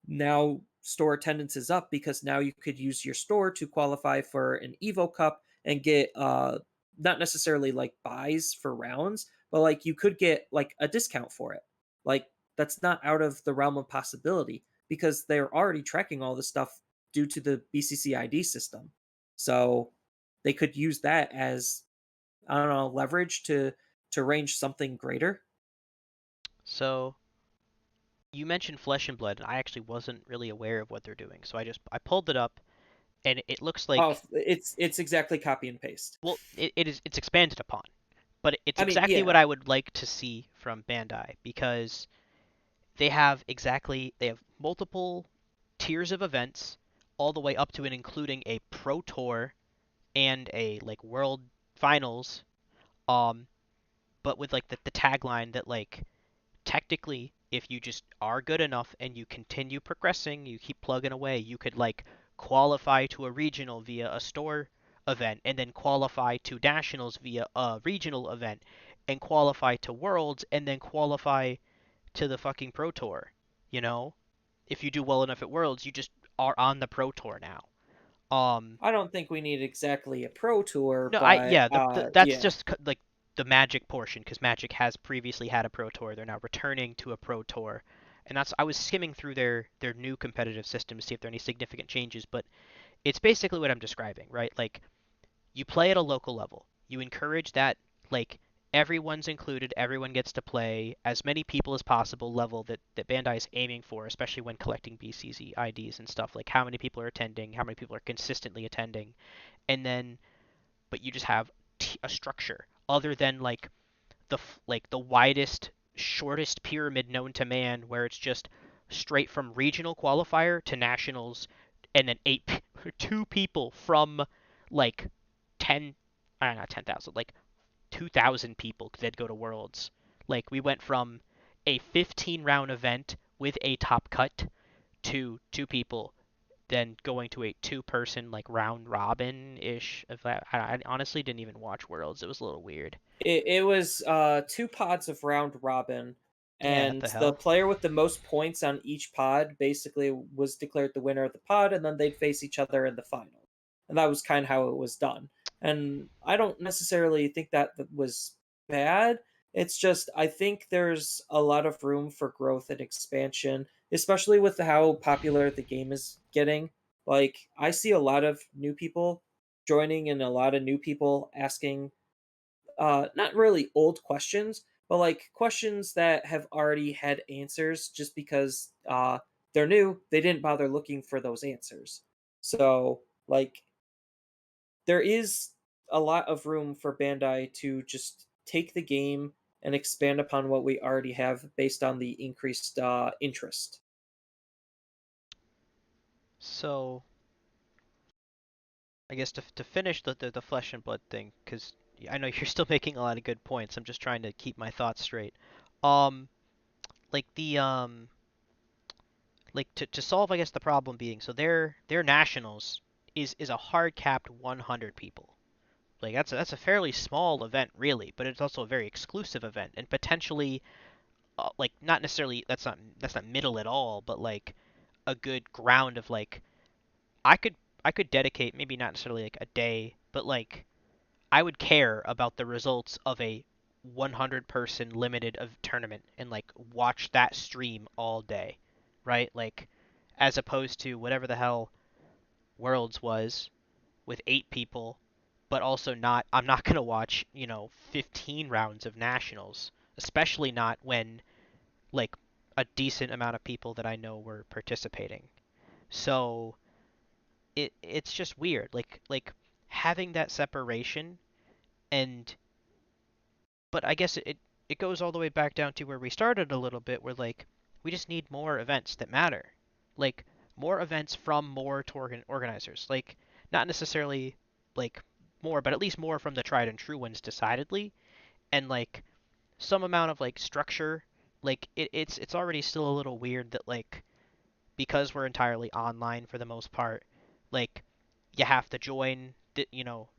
now store attendance is up because now you could use your store to qualify for an Evo Cup and get not necessarily like buys for rounds, but like you could get like a discount for it. Like that's not out of the realm of possibility because they're already tracking all this stuff due to the BCC ID system. So they could use that as, I don't know, leverage to arrange something greater. So you mentioned Flesh and Blood, and I actually wasn't really aware of what they're doing. So I pulled it up, and it looks Oh, like, it's exactly copy and paste. well, it's expanded upon, but it's I mean, exactly what yeah, I would like to see from Bandai because they have multiple tiers of events all the way up to and including a pro tour and a like world finals, um but with like the tagline that like technically if you just are good enough and you continue progressing, you keep plugging away, you could like qualify to a regional via a store event and then qualify to nationals via a regional event and qualify to worlds and then qualify to the fucking pro tour, you know? If you do well enough at worlds, you just are on the pro tour now. Um I don't think we need exactly a pro tour, no, I but yeah, that's yeah, just like the Magic portion because Magic has previously had a pro tour. They're now returning to a pro tour, and that's I was skimming through their new competitive system to see if there are any significant changes, but it's basically what I'm describing, right? Like you play at a local level. You encourage that like everyone's included, everyone gets to play as many people as possible level that Bandai is aiming for, especially when collecting BCZ IDs and stuff like how many people are attending, how many people are consistently attending, and then but you just have a structure other than like the widest shortest pyramid known to man where it's just straight from regional qualifier to nationals and then two people from like 10 not 10,000 like 2,000 people that go to worlds. Like we went from a 15 round event with a top cut to two people then going to a two-person like round robin ish. If I honestly didn't even watch Worlds, it was a little weird. it was two pods of round robin, Yeah, what and the the hell? player with the most points on each pod basically was declared the winner of the pod, and then they'd face each other in the final. And that was kind of how it was done. And I don't necessarily think that was bad. It's just I think there's a lot of room for growth and expansion, especially with how popular the game is getting. Like I see a lot of new people joining and a lot of new people asking not really old questions, but like questions that have already had answers just because they're new, they didn't bother looking for those answers. So like there is a lot of room for Bandai to just take the game and expand upon what we already have based on the increased interest. So I guess to finish the flesh and blood thing, because I know you're still making a lot of good points. I'm just trying to keep my thoughts straight. Um, like to solve I guess the problem being so their nationals is a hard capped 100 people. Like that's a fairly small event really, but it's also a very exclusive event and potentially like not necessarily that's not middle at all, but like a good ground of like I could I could dedicate maybe not necessarily like a day, but like I would care about the results of a 100 person limited of tournament and like watch that stream all day, right? Like as opposed to whatever the hell Worlds was with 8 people, but also not I'm not going to watch, 15 rounds of nationals, especially not when like a decent amount of people that I know were participating. So it's just weird. Like having that separation and but I guess it goes all the way back down to where we started a little bit where like we just need more events that matter. Like more events from more tour organizers. Like not necessarily like more, but at least more from the tried and true ones decidedly and like some amount of like structure Like it's already still a little weird that like because we're entirely online for the most part, like you have to join the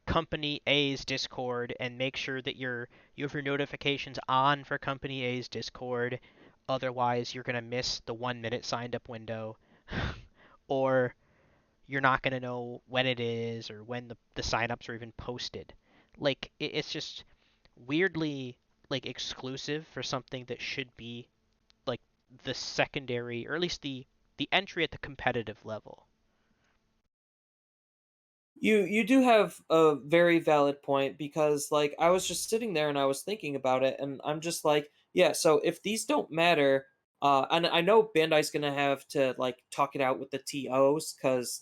company A's Discord and make sure that you have your notifications on for company A's Discord. Otherwise, you're gonna miss the 1 minute signed up window, or you're not gonna know when it is or when the signups are even posted. Like it's just weirdly like exclusive for something that should be like the secondary or at least the entry at the competitive level. You do have a very valid point, because like I was just sitting there and I was thinking about it, and I'm just like, yeah, so if these don't matter, and I know Bandai's gonna have to like talk it out with the TOs, because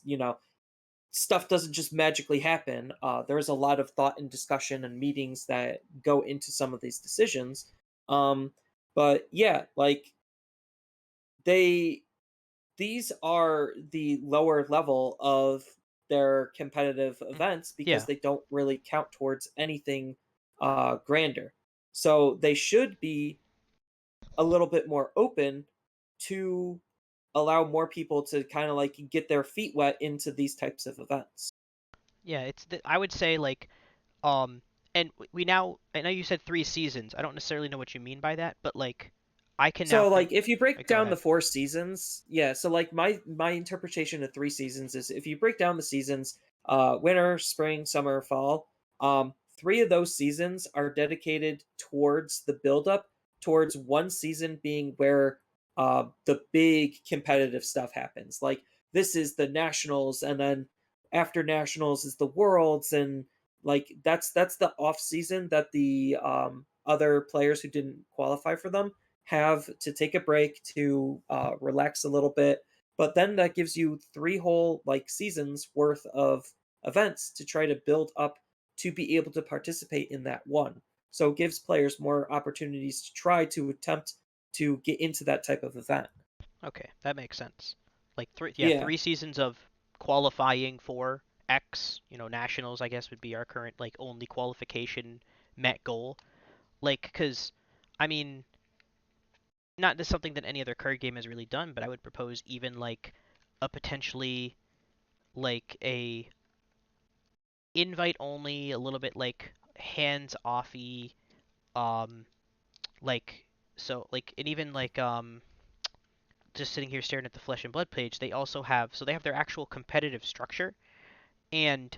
stuff doesn't just magically happen. There's a lot of thought and discussion and meetings that go into some of these decisions. Um, but yeah, like they these are the lower level of their competitive Mm, events, because yeah, they don't really count towards anything grander. So they should be a little bit more open to allow more people to kind of like get their feet wet into these types of events. yeah. I would say like um, and we now I know you said 3 seasons. I don't necessarily know what you mean by that, but like I can now So like if you break go down the ahead. four seasons, yeah, so like my interpretation of three seasons is, if you break down the seasons, winter, spring, summer, fall, three of those seasons are dedicated towards the buildup towards one season being where the big competitive stuff happens. Like this is the nationals, and then after nationals is the worlds, and like that's the off season that the other players who didn't qualify for them have to take a break to relax a little bit. But then that gives you three whole like seasons worth of events to try to build up to be able to participate in that one. So it gives players more opportunities to try to attempt to get into that type of event. Okay, that makes sense. Like Yeah. 3 seasons of qualifying for X, nationals I guess would be our current like only qualification met goal. Like, cause I mean, not this something that any other card game has really done, but I would propose even like a potentially like a invite only, a little bit like hands offy, um, like like and even like just sitting here staring at the Flesh and Blood page, they have their actual competitive structure, and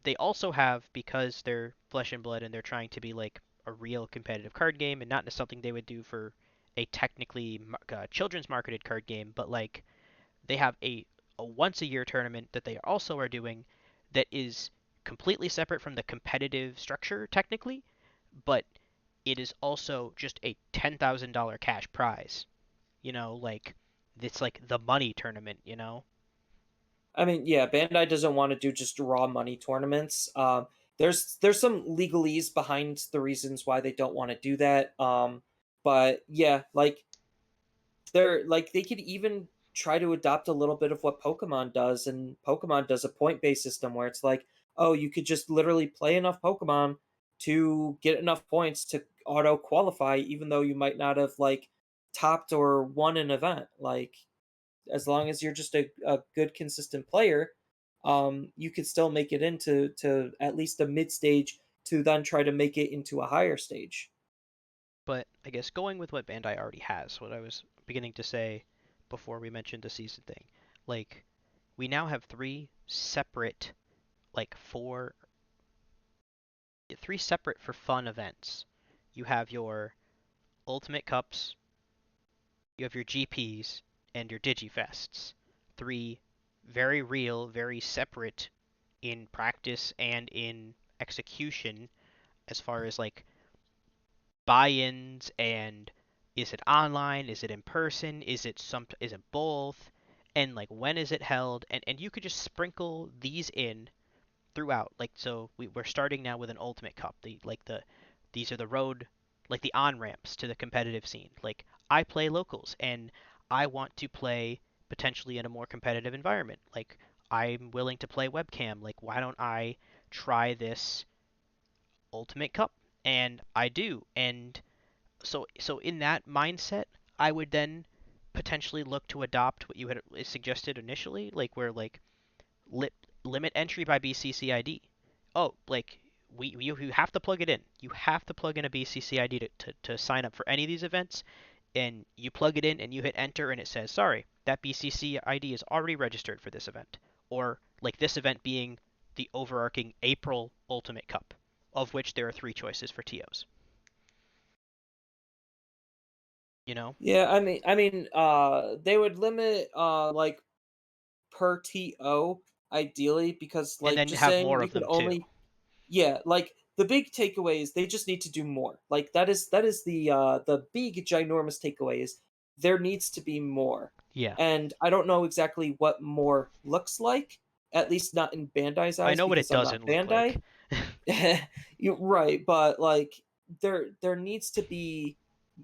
they also have because they're Flesh and Blood and they're trying to be like a real competitive card game and not something they would do for a technically children's marketed card game, but like they have a once a year tournament that they also are doing that is completely separate from the competitive structure technically, but it is also just a $10,000 cash prize. Like it's like the money tournament. I mean, yeah, Bandai doesn't want to do just raw money tournaments. There's some legalese behind the reasons why they don't want to do that. But yeah, like they could even try to adopt a little bit of what Pokemon does, and Pokemon does a point based system where it's like, oh, you could just literally play enough Pokemon to get enough points to auto qualify, even though you might not have like topped or won an event. Like as long as you're just a good consistent player, you could still make it into to at least a mid stage to then try to make it into a higher stage. But I guess going with what Bandai already has, what I was beginning to say before we mentioned the season thing, like we now have like three separate for fun events. You have your Ultimate Cups, you have your GPs, and your Digifests. Three very real, very separate in practice and in execution as far as like buy-ins and is it online, is it in person, is it both, and like when is it held, and you could just sprinkle these in throughout. Like so we're starting now with an Ultimate Cup. These are the road like the on ramps to the competitive scene. Like I play locals and I want to play potentially in a more competitive environment. Like I'm willing to play webcam. Like why don't I try this Ultimate Cup? And I do. And So in that mindset, I would then potentially look to adopt what you had suggested initially, like where like li- limit entry by BCC ID. Oh, like you have to plug it in. You have to plug in a BCC ID to sign up for any of these events, and you plug it in and you hit enter and it says, sorry, that BCC ID is already registered for this event. Or like this event being the overarching April Ultimate Cup, of which there are three choices for TOs. You know, Yeah, they would limit like per TO ideally because and like then just have saying more you of could them too. only yeah, like the big takeaway is they just need to do more. Like that is the big ginormous takeaway is there needs to be more. Yeah, And I don't know exactly what more looks like, at least not in Bandai's I eyes know what it because I'm not doesn't look like. Bandai. You're right, but like there needs to be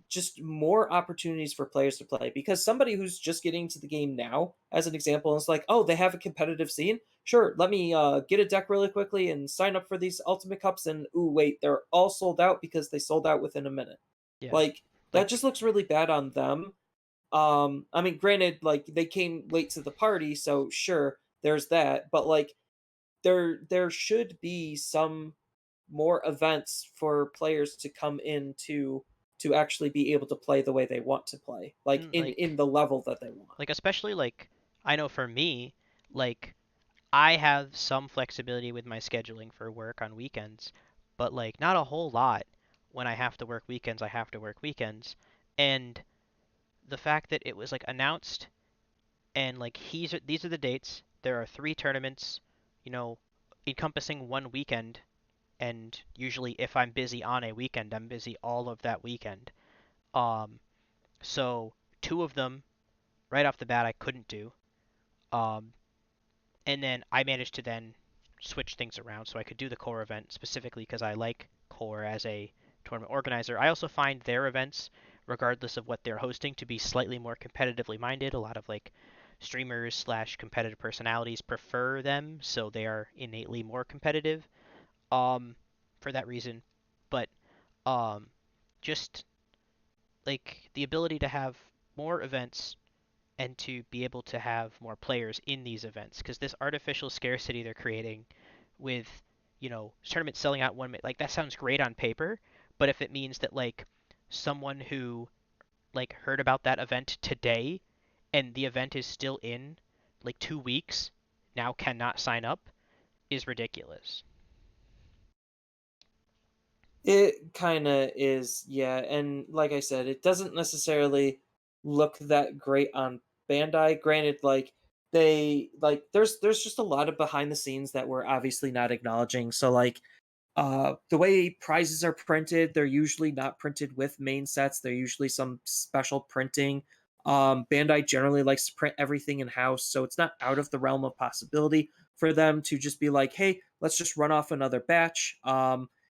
just more opportunities for players to play because somebody who's just getting into the game now, as an example, is like, oh, they have a competitive scene. Sure, let me get a deck really quickly and sign up for these Ultimate Cups. And ooh, wait, they're all sold out because they sold out within a minute. Yeah, Like that just like looks really bad on them. I mean, granted, like they came late to the party, so sure, there's that. But like there should be some more events for players to come in to actually be able to play the way they want to play, like mm, in the level that they want. especially like I know for me, like I have some flexibility with my scheduling for work on weekends, but like not a whole lot. When I have to work weekends, I have to work weekends. And the fact that it was like announced and like these are the dates. There are three tournaments, you know, encompassing one weekend, and usually if I'm busy on a weekend, I'm busy all of that weekend. Um, so two of them right off the bat I couldn't do. Um, and then I managed to then switch things around so I could do the core event specifically because I like core as a tournament organizer. I also find their events, regardless of what they're hosting, to be slightly more competitively minded. A lot of like streamers slash competitive personalities prefer them, so they are innately more competitive. Um, for that reason, but um, just like the ability to have more events and to be able to have more players in these events because this artificial scarcity they're creating with tournaments selling out like that sounds great on paper, but if it means that like someone who like heard about that event today and the event is still in like 2 weeks now cannot sign up is ridiculous. It kind of is, yeah. And like I said, it doesn't necessarily look that great on Bandai. Granted, like there's just a lot of behind the scenes that we're obviously not acknowledging. So like the way prizes are printed, they're usually not printed with main sets. They're usually some special printing. Bandai generally likes to print everything in house, so it's not out of the realm of possibility for them to just be like, "Hey, let's just run off another batch."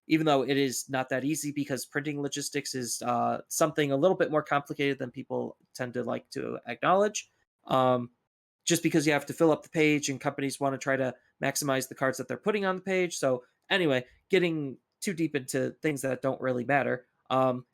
Even though it is not that easy because printing logistics is something a little bit more complicated than people tend to like to acknowledge. Um, just because you have to fill up the page, and companies want to try to maximize the cards that they're putting on the page. So anyway, getting too deep into things that don't really matter.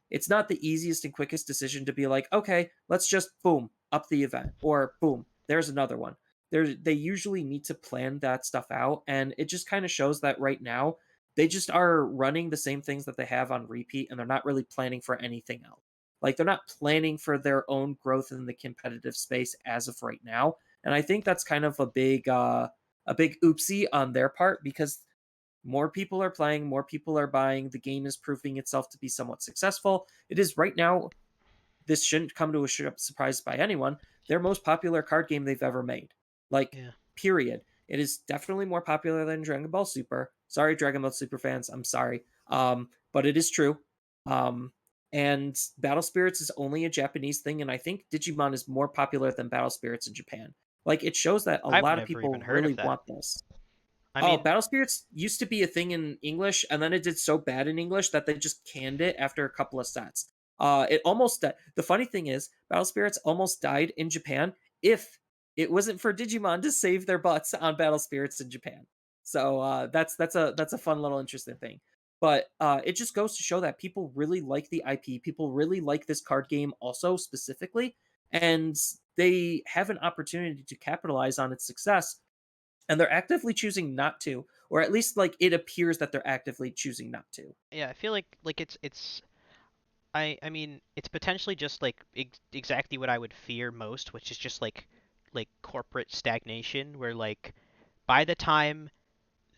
It's not the easiest and quickest decision to be like, okay, let's just boom up the event, or boom, there's another one. They usually need to plan that stuff out, and it just kind of shows that right now they just are running the same things that they have on repeat, and they're not really planning for anything else. Like they're not planning for their own growth in the competitive space as of right now, and I think that's kind of a big oopsie on their part because more people are playing, more people are buying. The game is proving itself to be somewhat successful. It is right now. This shouldn't come to a surprise by anyone. Their most popular card game they've ever made. Like, Yeah. period. It is definitely more popular than Dragon Ball Super. Sorry, Dragon Ball Super fans. I'm sorry. But it is true. Um, and Battle Spirits is only a Japanese thing, and I think Digimon is more popular than Battle Spirits in Japan. Like, it shows that a I've lot of never even people heard really of that. want this. I Oh, mean, Battle Spirits used to be a thing in English, and then it did so bad in English that they just canned it after a couple of sets. It almost the funny thing is, Battle Spirits almost died in Japan if it wasn't for Digimon to save their butts on Battle Spirits in Japan. So that's a fun little interesting thing. But it just goes to show that people really like the IP. People really like this card game also specifically, and they have an opportunity to capitalize on its success, and they're actively choosing not to, or at least like it appears that they're actively choosing not to. Yeah, I feel like it's I mean it's potentially just like exactly what I would fear most, which is just like corporate stagnation, where like by the time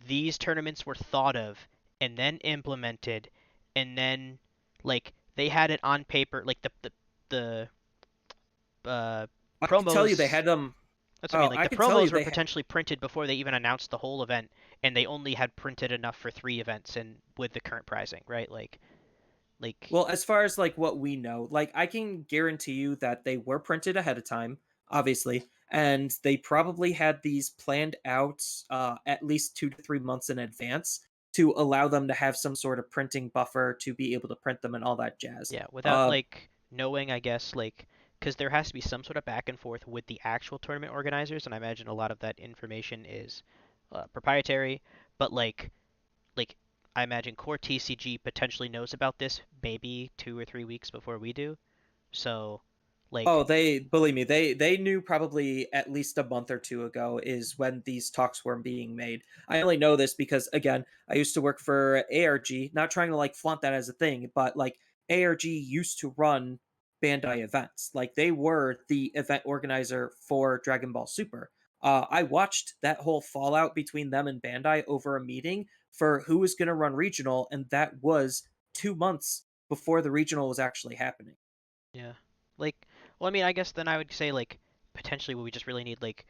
these tournaments were thought of and then implemented, and then like they had it on paper, like the I can tell you they promos. had them. That's what I mean. Oh, Like I the can tell you promos were they had. potentially printed before they even announced the whole event, and they only had printed enough for 3 events and with the current pricing, right? Like Well, as far as like what we know, like I can guarantee you that they were printed ahead of time, obviously, and they probably had these planned out at least 2 to 3 months in advance to allow them to have some sort of printing buffer to be able to print them and all that jazz. yeah, without like knowing, I guess like because there has to be some sort of back and forth with the actual tournament organizers, and I imagine a lot of that information is proprietary. But like I imagine core TCG potentially knows about this maybe 2 or 3 weeks before we do. So Oh, like they believe me, they knew probably at least a month or two ago is when these talks were being made. I only know this because again, I used to work for ARG, not trying to like flaunt that as a thing, but like ARG used to run Bandai events. Like they were the event organizer for Dragon Ball Super. I watched that whole fallout between them and Bandai over a meeting for who was going to run regional, and that was 2 months before the regional was actually happening. yeah, like well I mean I guess then I would say like potentially we just really need like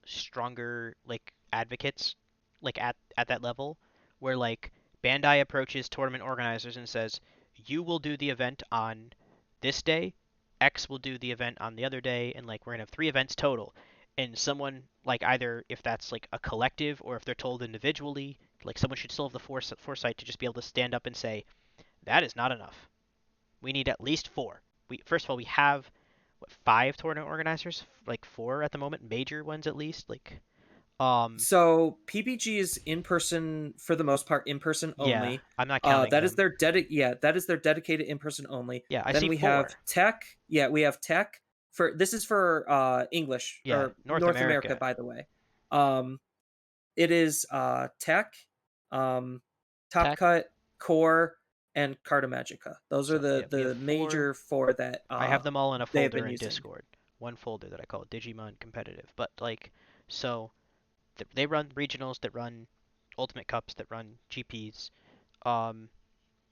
stronger like advocates like at that level where like Bandai approaches tournament organizers and says you will do the event on this day, X will do the event on the other day, and like we're gonna have 3 events total. And someone like either if that's like a collective or if they're told individually, like someone should still have the foresight to just be able to stand up and say that is not enough. We need at least four. We first of all we have what 5 tournament organizers, like 4 at the moment, major ones at least. Um, So PPG is in person for the most part, in person yeah, only. I'm not counting That is them. their that is their dedicated in person only. Yeah, I Then see we have 4. Tech. Yeah, we have Tech for this is for English Yeah, or North North America, America. by the way. Um, it is Tech, um, Top Tech. Cut, Core, and Carta Magica. Those are So yeah, we have the 4. major four that I have them all in a they have folder been in using. Discord. One folder that I call Digimon Competitive. But like, so they run regionals, that run Ultimate Cups, that run GPs. Um,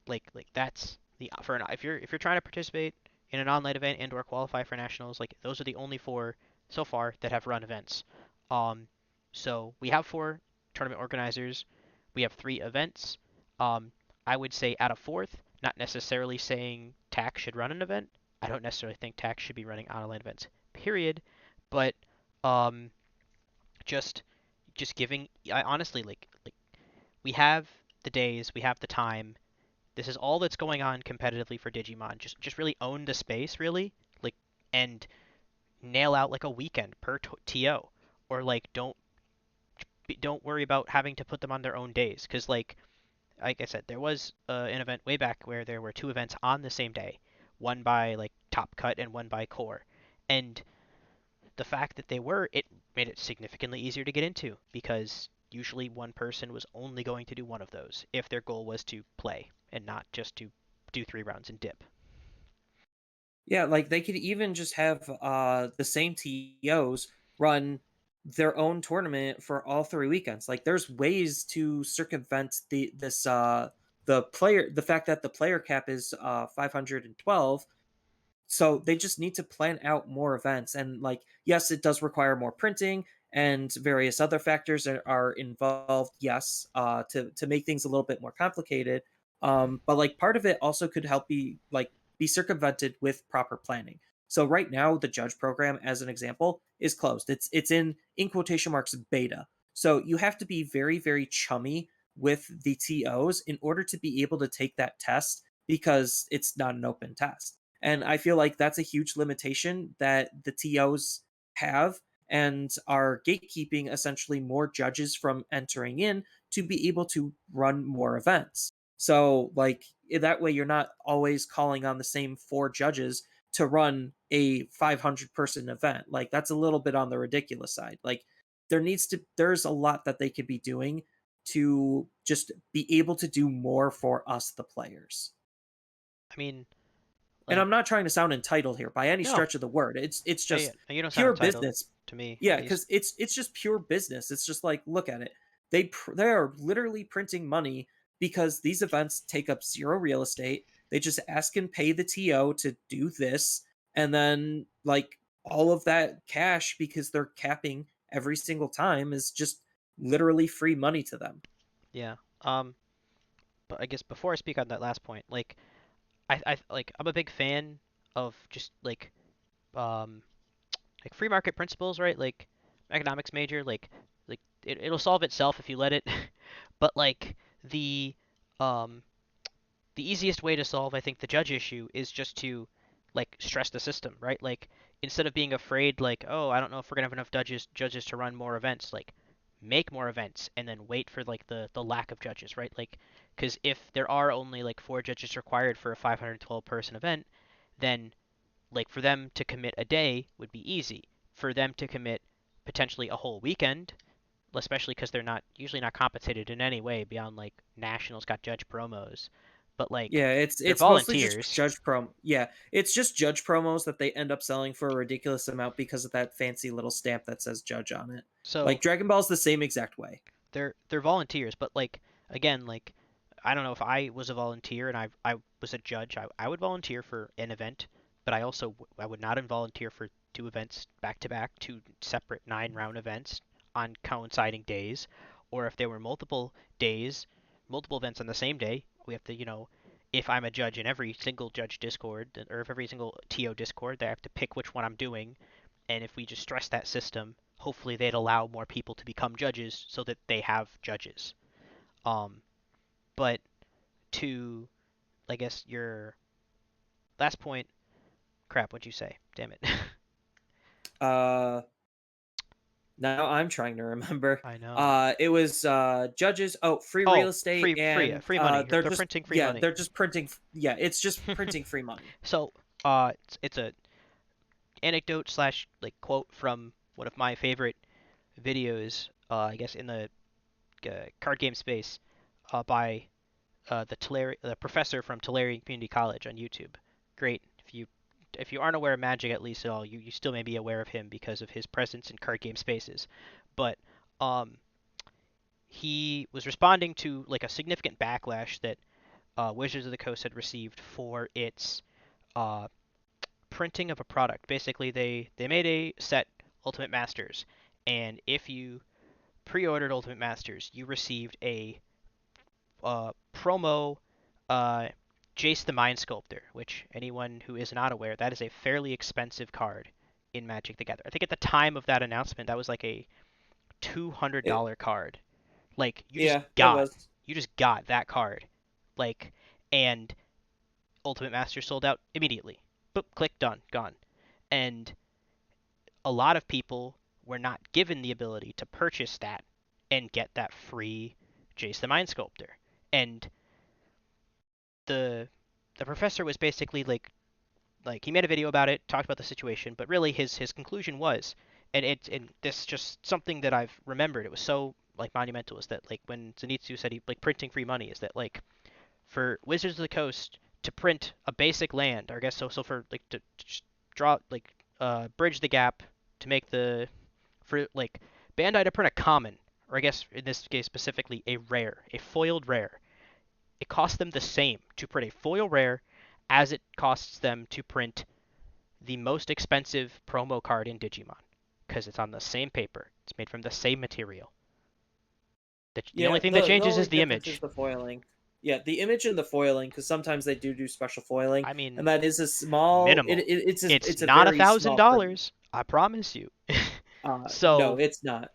like that's the for an if you're trying to participate in an online event and or qualify for nationals, like those are the only 4 so far that have run events. Um, so we have 4 tournament organizers. We have 3 events. Um, I would say at a fourth, not necessarily saying TAC should run an event. I don't necessarily think TAC should be running online events. Period. But um, just giving. I honestly like we have the days, we have the time, this is all that's going on competitively for Digimon. Just really own the space, really, like, and nail out like a weekend per TO, or like don't worry about having to put them on their own days, because like I said, there was an event way back where there were 2 events on the same day, one by like Top Cut and one by Core, and the fact that they were, it made it significantly easier to get into because usually one person was only going to do one of those if their goal was to play and not just to do 3 rounds and dip. Yeah, like they could even just have the same TOs run their own tournament for all 3 weekends. Like there's ways to circumvent the fact that the player cap is 512. So they just need to plan out more events. And like yes, it does require more printing and various other factors are involved, yes, to make things a little bit more complicated. But like part of it also could help be circumvented with proper planning. So right now the judge program as an example is closed. It's in quotation marks beta. So you have to be very very chummy with the TOs in order to be able to take that test because it's not an open test. And I feel like that's a huge limitation that the TOs have and are gatekeeping essentially more judges from entering in to be able to run more events. So like that way you're not always calling on the same four judges to run a 500 person event. Like that's a little bit on the ridiculous side. Like there's a lot that they could be doing to just be able to do more for us the players. I mean, And like, I'm not trying to sound entitled here by any no, stretch of the word. It's yeah, just you don't sound pure entitled business. to me, at Yeah, least. because it's just pure business. It's just like look at it. They are literally printing money because these events take up zero real estate. They just ask and pay the TO to do this, and then like all of that cash because they're capping every single time is just literally free money to them. Yeah. But I guess before I speak on that last point, like, I'm a big fan of just um, like free market principles, right? Like, economics major, it'll solve itself if you let it. But like the um the easiest way to solve, I think, the judge issue is just to like stress the system, right? Like instead of being afraid, like, oh, I don't know if we're gonna have enough judges to run more events, like make more events and then wait for like the lack of judges, right? Like, because if there are only like four judges required for a 512 person event, then like for them to commit a day would be easy. For them to commit potentially a whole weekend, especially because they're not usually not compensated in any way beyond like nationals got judge promos, but like Yeah, they're it's mostly just volunteers. judge prom. Yeah, it's just judge promos that they end up selling for a ridiculous amount because of that fancy little stamp that says judge on it. So Like Dragon Ball's the same exact way. they're volunteers, but like again, like I don't know if I was a volunteer and I was a judge, I would volunteer for an event, but I would not volunteer for two events back to back, two separate 9 round events on coinciding days, or if there were multiple days, multiple events on the same day, we have to, if I'm a judge in every single judge Discord or if every single TO Discord, they have to pick which one I'm doing, and if we just stress that system, hopefully they'd allow more people to become judges so that they have judges. Um, but to, I guess, your last point, crap, what'd you say? Damn it. Uh Now I'm trying to remember. I know. It was judges, oh, free real Oh, estate free, and free money. they're They're just printing free yeah, money. they're just printing yeah, it's just printing free money. So, it's a anecdote slash like quote from one of my favorite videos, I guess in the card game space, by the professor from Tulare Community College on YouTube. Great. If you aren't aware of Magic at least at all, you still may be aware of him because of his presence in card game spaces. But um, he was responding to like a significant backlash that Wizards of the Coast had received for its uh, printing of a product. Basically, they made a set, Ultimate Masters, and if you pre-ordered Ultimate Masters, you received a promo uh, Jace the Mind Sculptor, which anyone who is not aware, that is a fairly expensive card in Magic the Gathering. I think at the time of that announcement, that was like a It, $200 card. Like yeah, it was. you just got that card, like, and Ultimate Master sold out immediately. Boop, click, done, gone. And a lot of people were not given the ability to purchase that and get that free Jace the Mind Sculptor. And the the professor was basically like he made a video about it, talked about the situation, but really his conclusion was, and this just something that I've remembered. It was so like monumental is that like when Zenitsu said he like printing free money is that like for Wizards of the Coast to print a basic land, or I guess so for like to just draw like bridge the gap to make the for like Bandai to print a common, or I guess in this case specifically a rare, a foiled rare. It costs them the same to print a foil rare as it costs them to print the most expensive promo card in Digimon because it's on the same paper. It's made from the same material. The only Yeah, thing that the changes only is the difference is image. the foiling. Yeah, the image and the foiling, because sometimes they do special foiling, I mean, and that is a small. minimal. It's It's a not a very thousand small premium. dollars. I promise you. No, So it's not.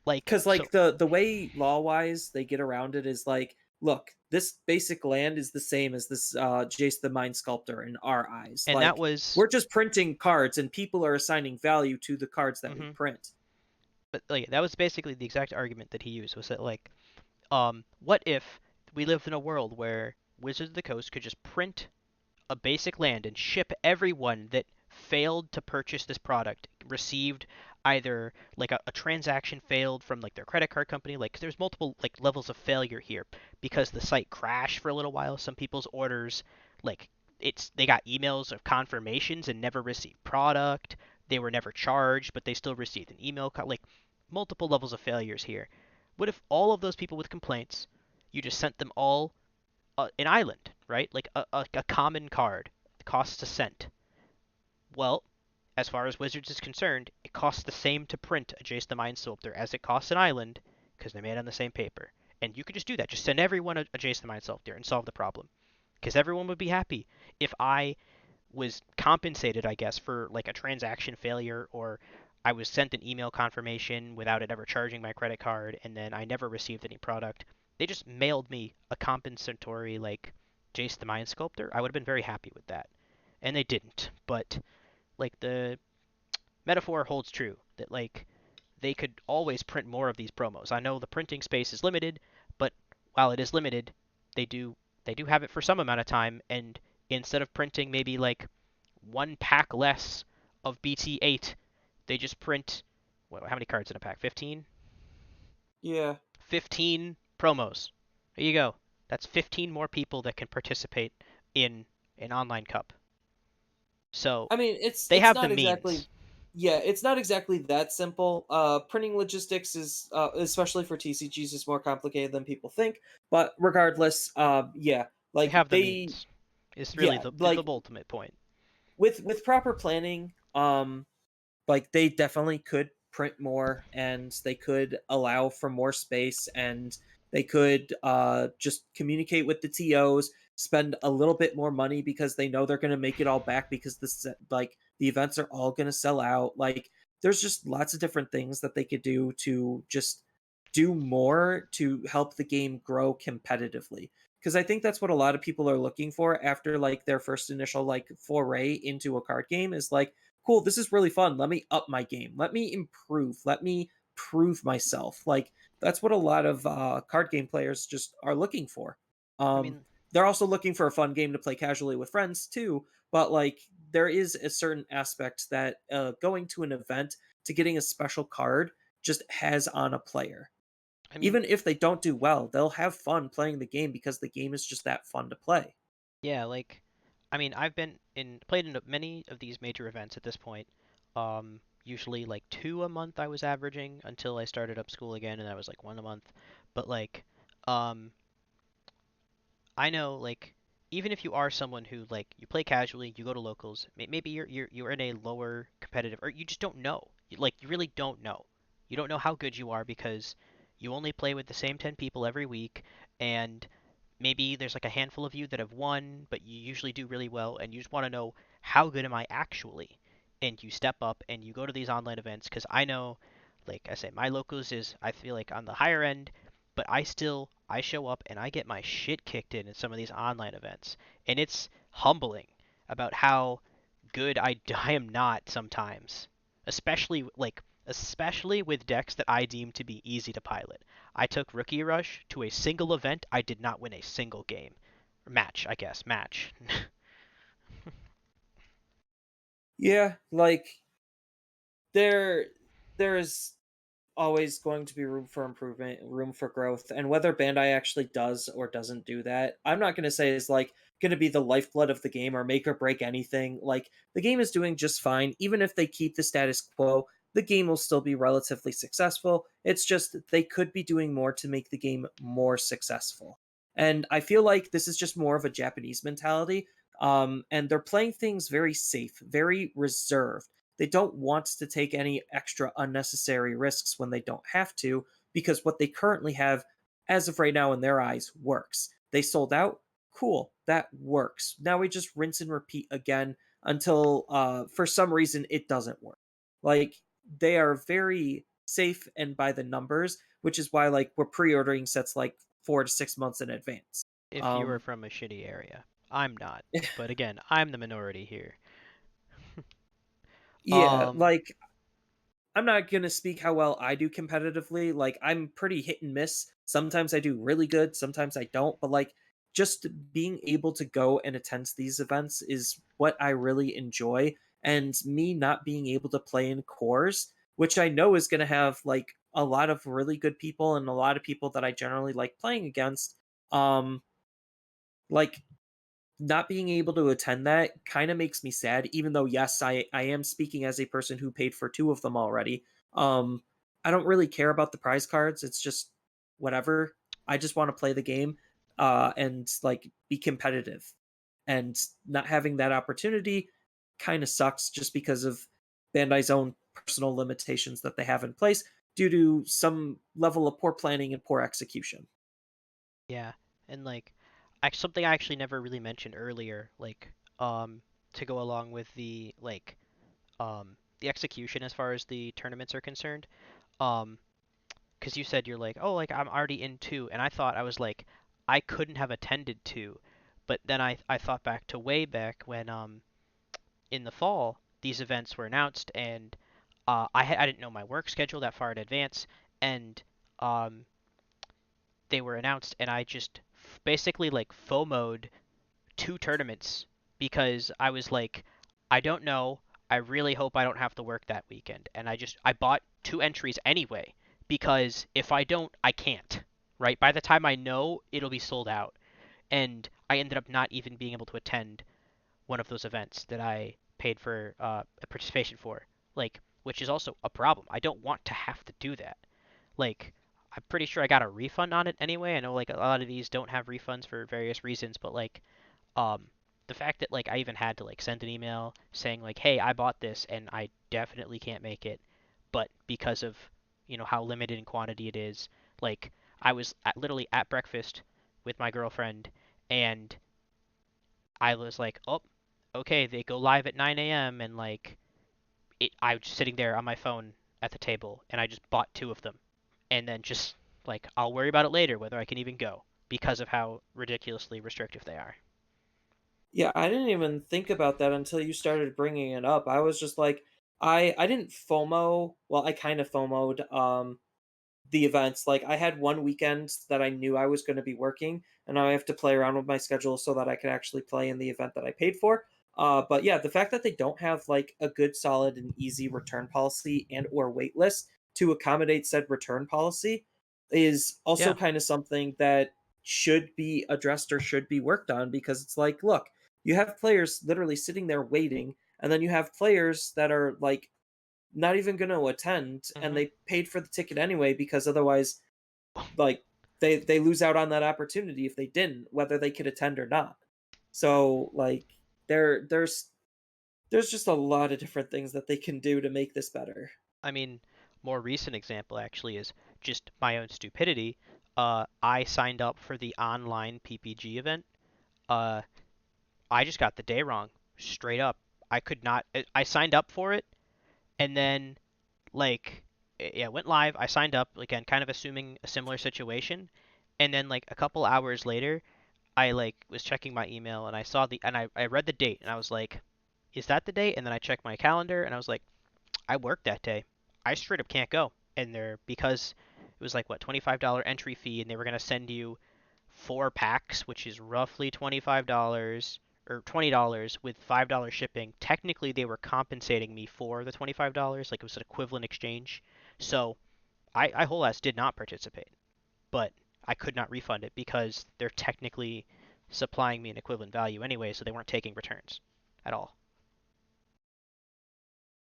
like Because so like the way law wise they get around it is like, look, this basic land is the same as this Jace the Mind Sculptor in our eyes. and that Like was we're just printing cards, and people are assigning value to the cards that we mhm. print. But like that was basically the exact argument that he used was that like what if we lived in a world where Wizards of the Coast could just print a basic land and ship everyone that failed to purchase this product received either like a transaction failed from like their credit card company, like 'cause there's multiple like levels of failure here because the site crashed for a little while. Some people's orders like they got emails of confirmations and never received product. They were never charged but they still received an email like multiple levels of failures here. What if all of those people with complaints, you just sent them all an island, right? Like a common card costs a cent. Well, as far as Wizards is concerned, it costs the same to print a Jace the Mind Sculptor as it costs an island because they're made on the same paper. And you could just do that. Just send everyone a Jace the Mind Sculptor and solve the problem. Because everyone would be happy if I was compensated, I guess, for like a transaction failure or I was sent an email confirmation without it ever charging my credit card and then I never received any product. They just mailed me a compensatory like Jace the Mind Sculptor. I would have been very happy with that. And they didn't. But like the metaphor holds true that like they could always print more of these promos. I know the printing space is limited, but while it is limited, they do they do have it for some amount of time and instead of printing maybe like one pack less of BT8, they just print what, how many cards in a pack? 15? Yeah. 15 promos. There you go. That's 15 more people that can participate in an online cup. So I mean, they it's have the not exactly means. yeah, it's not exactly that simple. Printing logistics is especially for TCGs is more complicated than people think, but regardless, yeah, They like have the means. It's really yeah, the like ultimate point. with proper planning, like they definitely could print more and they could allow for more space and they could just communicate with the TOs, spend a little bit more money because they know they're going to make it all back because like the events are all going to sell out. Like there's just lots of different things that they could do to just do more to help the game grow competitively, because I think that's what a lot of people are looking for after like their first initial like foray into a card game is like, cool, this is really fun. Let me up my game. Let me improve. Let me prove myself. Like that's what a lot of card game players just are looking for. I Um, mean, they're also looking for a fun game to play casually with friends too. But like there is a certain aspect that going to an event to getting a special card just has on a player. I mean, Even if they don't do well, they'll have fun playing the game because the game is just that fun to play. yeah, like, I mean, I've been in played in many of these major events at this point. Usually like two a month I was averaging until I started up school again, and I was like one a month. But like, um, I know like even if you are someone who like you play casually, you go to locals, maybe you're in a lower competitive or you just don't know. Like you really don't know. You don't know how good you are because you only play with the same 10 people every week and maybe there's like a handful of you that have won, but you usually do really well and you just want to know how good am I actually? And you step up and you go to these online events because I know like I say my locals is I feel like on the higher end but I show up and I get my shit kicked in some of these online events, and it's humbling about how good I am not sometimes, especially with decks that I deem to be easy to pilot. I took Rookie Rush to a single event. I did not win a single game. Match, I guess. Match. Yeah, like there there is always going to be room for improvement, room for growth, and whether Bandai actually does or doesn't do that, I'm not going to say is like going to be the lifeblood of the game or make or break anything. Like the game is doing just fine, even if they keep the status quo. The game will still be relatively successful. It's just that they could be doing more to make the game more successful. And I feel like this is just more of a Japanese mentality. And they're playing things very safe, very reserved. They don't want to take any extra unnecessary risks when they don't have to, because what they currently have, as of right now in their eyes, works. They sold out. Cool, that works. Now we just rinse and repeat again until for some reason it doesn't work. Like they are very safe and by the numbers, which is why like we're pre-ordering sets like 4 to 6 months in advance. If you are Um, from a shitty area. I'm not. But again, I'm the minority here. yeah, Um, like I'm not gonna speak how well I do competitively. Like I'm pretty hit and miss. Sometimes I do really good, sometimes I don't. But like just being able to go and attend these events is what I really enjoy. And me not being able to play in cores, which I know is gonna have like a lot of really good people and a lot of people that I generally like playing against. Um like not being able to attend that kind of makes me sad, even though yes, I am speaking as a person who paid for two of them already. um I don't really care about the prize cards. It's just whatever. I just want to play the game and like be competitive, and not having that opportunity kind of sucks just because of Bandai's own personal limitations that they have in place due to some level of poor planning and poor execution. Yeah, and like, something I actually never really mentioned earlier, like, um, to go along with the execution as far as the tournaments are concerned. Um, because you said you're like, oh, like I'm already in two, and I thought I was like, I couldn't have attended two, but then I thought back to way back when in the fall these events were announced, and I didn't know my work schedule that far in advance, and um they were announced, and I just basically like FOMO'd two tournaments because I was like, I don't know. I really hope I don't have to work that weekend. And I bought two entries anyway because if I don't, I can't. Right? By the time I know, it'll be sold out. And I ended up not even being able to attend one of those events that I paid for a participation for. Like, which is also a problem. I don't want to have to do that. Like, I'm pretty sure I got a refund on it anyway. I know like a lot of these don't have refunds for various reasons, but like um the fact that like I even had to like send an email saying like, "Hey, I bought this and I definitely can't make it," but because of, how limited in quantity it is, like I was literally at breakfast with my girlfriend, and I was like, "Oh, okay, they go live at 9 a.m." and like I was sitting there on my phone at the table and I just bought two of them, and then just like I'll worry about it later whether I can even go because of how ridiculously restrictive they are. Yeah, I didn't even think about that until you started bringing it up. I was just like, I didn't FOMO. Well, I kind of FOMO'd the events. Like I had one weekend that I knew I was going to be working, and now I have to play around with my schedule so that I can actually play in the event that I paid for. But yeah, the fact that they don't have like a good, solid, and easy return policy and or wait list to accommodate said return policy is also Yeah. kind of something that should be addressed or should be worked on, because it's like, look, you have players literally sitting there waiting, and then you have players that are like not even going to attend, and Mhm. they paid for the ticket anyway because otherwise like they lose out on that opportunity if they didn't, whether they could attend or not. So like there's just a lot of different things that they can do to make this better. I mean, more recent example actually is just my own stupidity. I signed up for the online PPG event. Uh, I just got the day wrong, straight up. I could not. I signed up for it, and then like, yeah, it went live. I signed up again, kind of assuming a similar situation, and then like a couple hours later, I like was checking my email and I saw I read the date and I was like, is that the date? And then I checked my calendar and I was like, I worked that day. I straight up can't go. And because it was like what, $25 entry fee, and they were gonna send you four packs, which is roughly $25 or $20 with $5 shipping. Technically, they were compensating me for the $25, like it was an equivalent exchange. So I whole ass did not participate, but I could not refund it because they're technically supplying me an equivalent value anyway, so they weren't taking returns at all.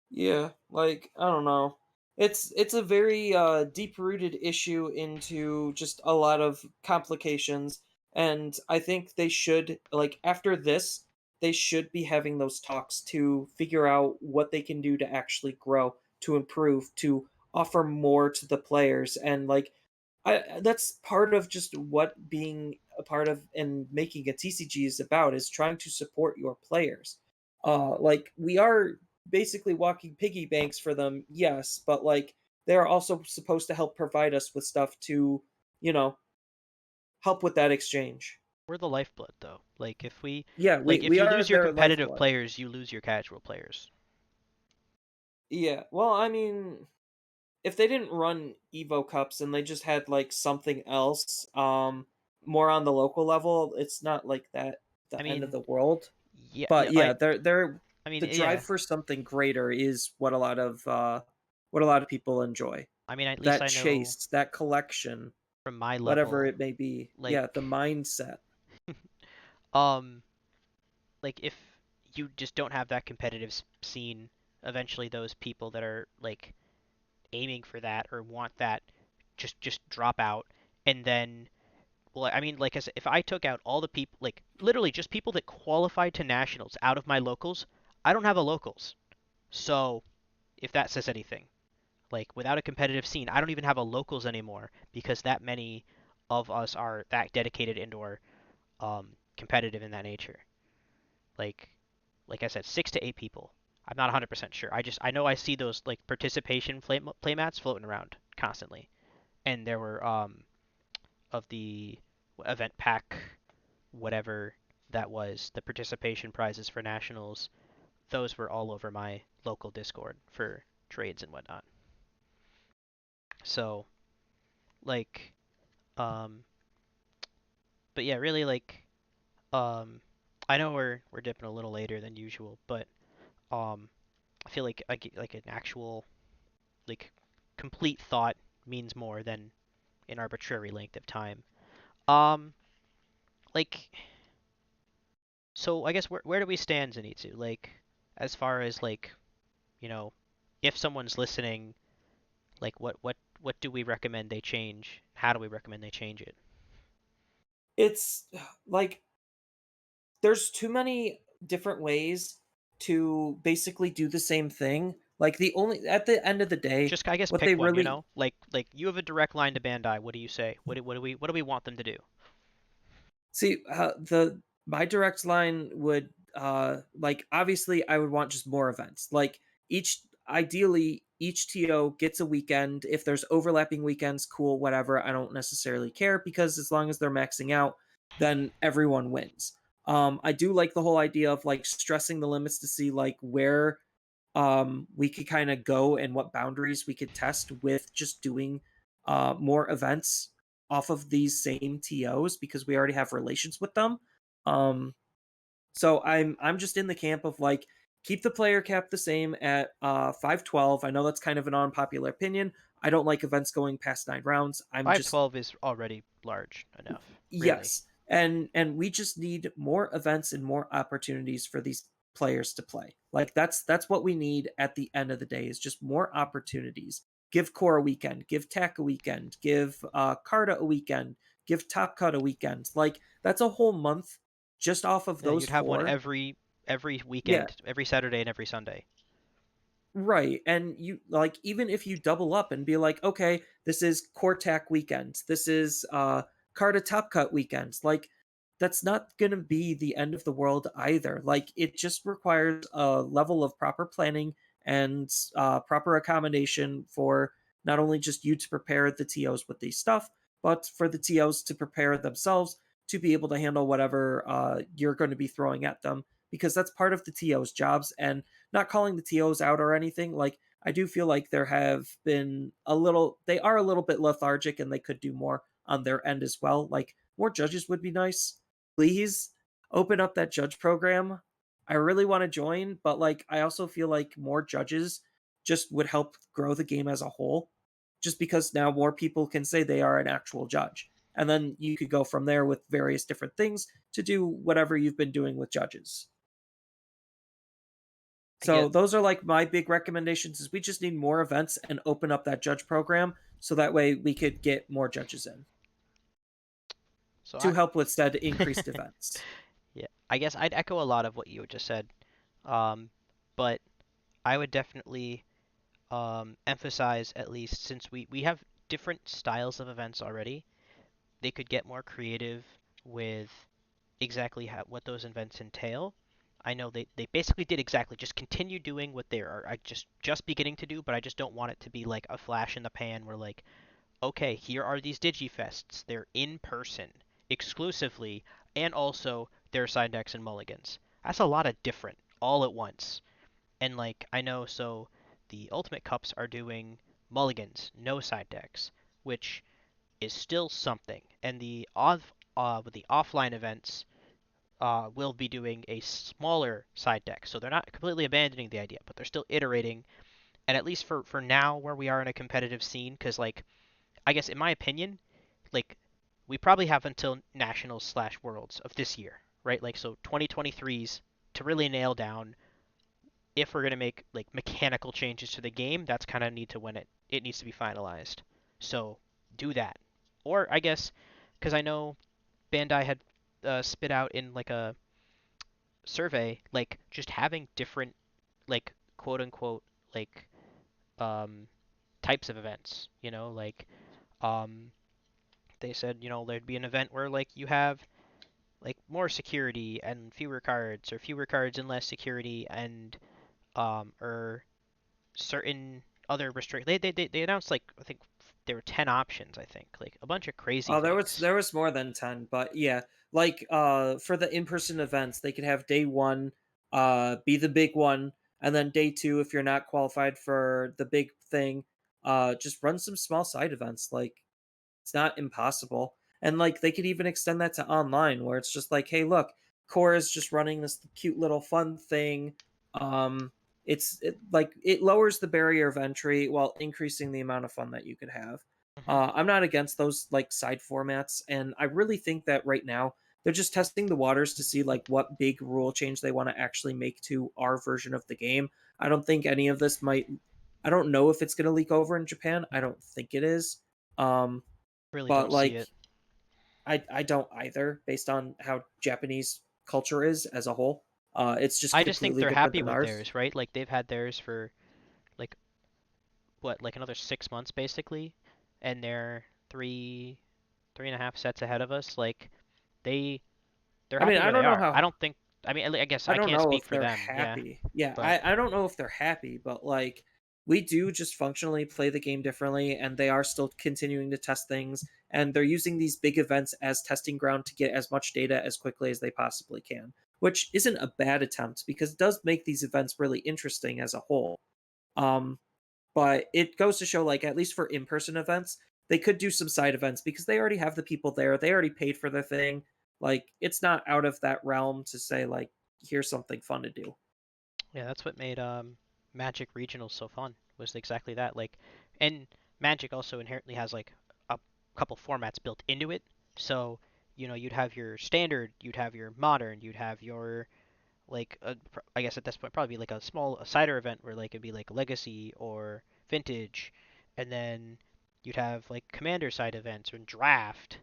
Yeah, like I don't know. It's a very deep rooted issue into just a lot of complications, and I think they should, like after this, they should be having those talks to figure out what they can do to actually grow, to improve, to offer more to the players. And like that's part of just what being a part of and making a TCG is about, is trying to support your players. Like we are basically walking piggy banks for them, yes, but like they're also supposed to help provide us with stuff to, you know, help with that exchange. We're the lifeblood, though. Like Yeah, like if we you are lose your their competitive lifeblood. players, you lose your casual players. Yeah. Well, I mean, if they didn't run Evo Cups and they just had like something else, more on the local level, it's not like that I the end of mean, the world. yeah, But yeah, yeah, they're I mean, the drive yeah. for something greater is what a lot of people enjoy. I mean, at least That I know chase, that collection, from my whatever level, it may be. like, Yeah, the mindset. um, like if you just don't have that competitive scene, eventually those people that are like aiming for that or want that just drop out, and then well, I mean, like I said, if I took out all the people, like literally just people that qualified to nationals out of my locals, I don't have a locals. So if that says anything, like without a competitive scene, I don't even have a locals anymore because that many of us are that dedicated indoor competitive in that nature. Like like I said, 6 to 8 people. I'm not 100% sure. I know I see those like participation play mats floating around constantly, and there were of the event pack whatever that was, the participation prizes for nationals. Those were all over my local Discord for trades and whatnot. So like um, but yeah, really like um, I know we're dipping a little later than usual, but um, I feel like an actual like complete thought means more than an arbitrary length of time. Um, like so I guess where do we stand, Zenitsu? Like as far as like, you know, if someone's listening, like what do we recommend they change? How do we recommend they change it? It's like there's too many different ways to basically do the same thing. Like the only at the end of the day, Just I guess what they pick one, you really know? Like you have a direct line to Bandai. What do you say? What do we want them to do? see the my direct line would like obviously I would want just more events. Like each ideally each TO gets a weekend. If there's overlapping weekends, cool, whatever. I don't necessarily care because as long as they're maxing out, then everyone wins. I do like the whole idea of like stressing the limits to see like where we could kind of go and what boundaries we could test with just doing more events off of these same TOs because we already have relations with them. Um, so I'm just in the camp of like keep the player cap the same at 512. I know that's kind of an unpopular opinion. I don't like events going past 9 rounds. I'm just 512 is already large enough, really. yes. And we just need more events and more opportunities for these players to play. Like that's what we need at the end of the day is just more opportunities. Give Core a weekend, give Tech a weekend, give Carta a weekend, give Top Cut a weekend. Like that's a whole month just off of Yeah, those you'd have one four. every Yeah, weekend, every Saturday and every Sunday. right. And you like even if you double up and be like, okay, this is Cortac weekend. This is Carta Top Cut weekends. Like that's not gonna be the end of the world either. Like it just requires a level of proper planning and proper accommodation for not only just you to prepare the TOs with these stuff, but for the TOs to prepare themselves to be able to handle whatever you're going to be throwing at them because that's part of the TOs jobs. And not calling the TOs out or anything. Like I do feel like there have been they are a little bit lethargic and they could do more on their end as well. Like more judges would be nice. Please open up that judge program. I really want to join, but like I also feel like more judges just would help grow the game as a whole. Just because now more people can say they are an actual judge. And then you could go from there with various different things to do whatever you've been doing with judges. I get So those are like my big recommendations is we just need more events and open up that judge program so that way we could get more judges in so to I help with said increased events. yeah, I guess I'd echo a lot of what you just said. Um, but I would definitely emphasize at least since we have different styles of events already, they could get more creative with exactly what those events entail. I know they basically did exactly just continue doing what they are I just beginning to do, but I just don't want it to be like a flash in the pan where like, okay, here are these DigiFests. They're in person exclusively, and also they're side decks and mulligans. That's a lot of different all at once. And like I know so the Ultimate Cups are doing mulligans, no side decks, which is still something. And with the offline events will be doing a smaller side deck. So they're not completely abandoning the idea, but they're still iterating. And at least for now, where we are in a competitive scene, because like I guess in my opinion, like we probably have until nationals slash worlds of this year, right? Like so 2023's to really nail down if we're gonna make like mechanical changes to the game. That's kind of need to when it needs to be finalized. So do that, or I guess because I know Bandai had spit out in like a survey, like just having different like quote unquote like um types of events. Like um they said there'd be an event where like you have like more security and fewer cards, or fewer cards and less security, and or certain other restrict. They announced like I think there were 10 options. I think like a bunch of crazy Oh, there was things. there was more than 10, but yeah, like for the in-person events, they could have day 1 be the big one, and then day 2 if you're not qualified for the big thing, just run some small side events. Like it's not impossible. And like they could even extend that to online where it's just like, hey, look, Core is just running this cute little fun thing. Um like it lowers the barrier of entry while increasing the amount of fun that you could have. Hmm. I'm not against those like side formats, and I really think that right now they're just testing the waters to see like what big rule change they want to actually make to our version of the game. I don't think any of this might I don't know if it's going to leak over in Japan. I don't think it is. Um Really but don't see like it. I don't either based on how Japanese culture is as a whole. It's just I just think completely they're different happy than with ours. theirs, right? Like they've had theirs for like what, like another 6 months basically, and they're three and a half sets ahead of us. Like they they're I mean, happy I where they don't know are. I how don't think. I mean, I guess I I don't can't know speak if for they're them. Yeah, happy. Yeah, but I don't know if they're happy, but like we do just functionally play the game differently, and they are still continuing to test things, and they're using these big events as testing ground to get as much data as quickly as they possibly can, which isn't a bad attempt because it does make these events really interesting as a whole. Um, but it goes to show, like, at least for in-person events, they could do some side events because they already have the people there. They already paid for their thing. Like, it's not out of that realm to say, like, here's something fun to do. yeah, that's what made Magic Regionals so fun. Was exactly that. Like, and Magic also inherently has like a couple formats built into it. So you'd have your standard, you'd have your modern, you'd have your like I guess at this point probably be like a cider event where like it'd be like legacy or vintage, and then you'd have like commander side events or draft.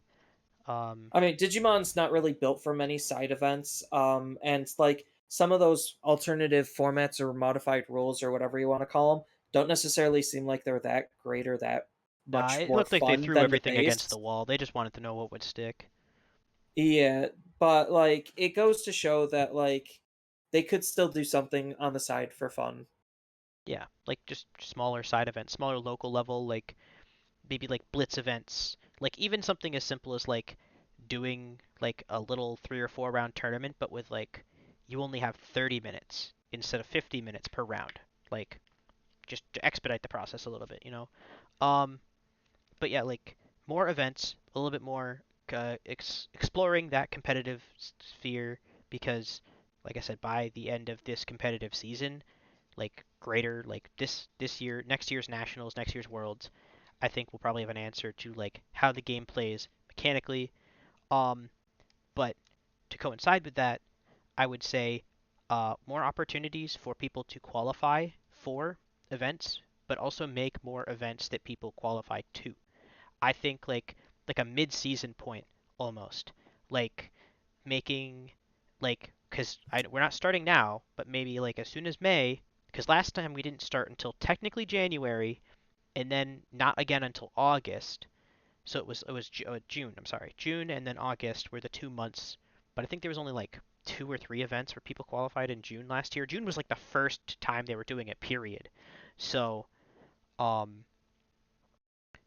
Um, I mean, Digimon's not really built for many side events, and like some of those alternative formats or modified rules or whatever you want to call them don't necessarily seem like they're that great or that nah, much it more looked like they fun threw than the everything against the base. wall. They just wanted to know what would stick. Yeah, but like it goes to show that like they could still do something on the side for fun. Yeah, like just smaller side events, smaller local level, like maybe like blitz events, like even something as simple as like doing like a little 3 or 4 round tournament, but with like you only have 30 minutes instead of 50 minutes per round, like just to expedite the process a little bit. Um, but yeah, like more events, a little bit more exploring that competitive sphere, because, like I said, by the end of this competitive season, like greater like this year, next year's nationals, next year's worlds, I think we'll probably have an answer to like how the game plays mechanically. Um, but to coincide with that, I would say more opportunities for people to qualify for events, but also make more events that people qualify to. I think like a mid-season point almost, like making like because we're not starting now, but maybe like as soon as May, because last time we didn't start until technically January, and then not again until August. So it was June. I'm sorry, June and then August were the 2 months. But I think there was only like 2 or 3 events where people qualified in June last year. June was like the first time they were doing it. Period. So um,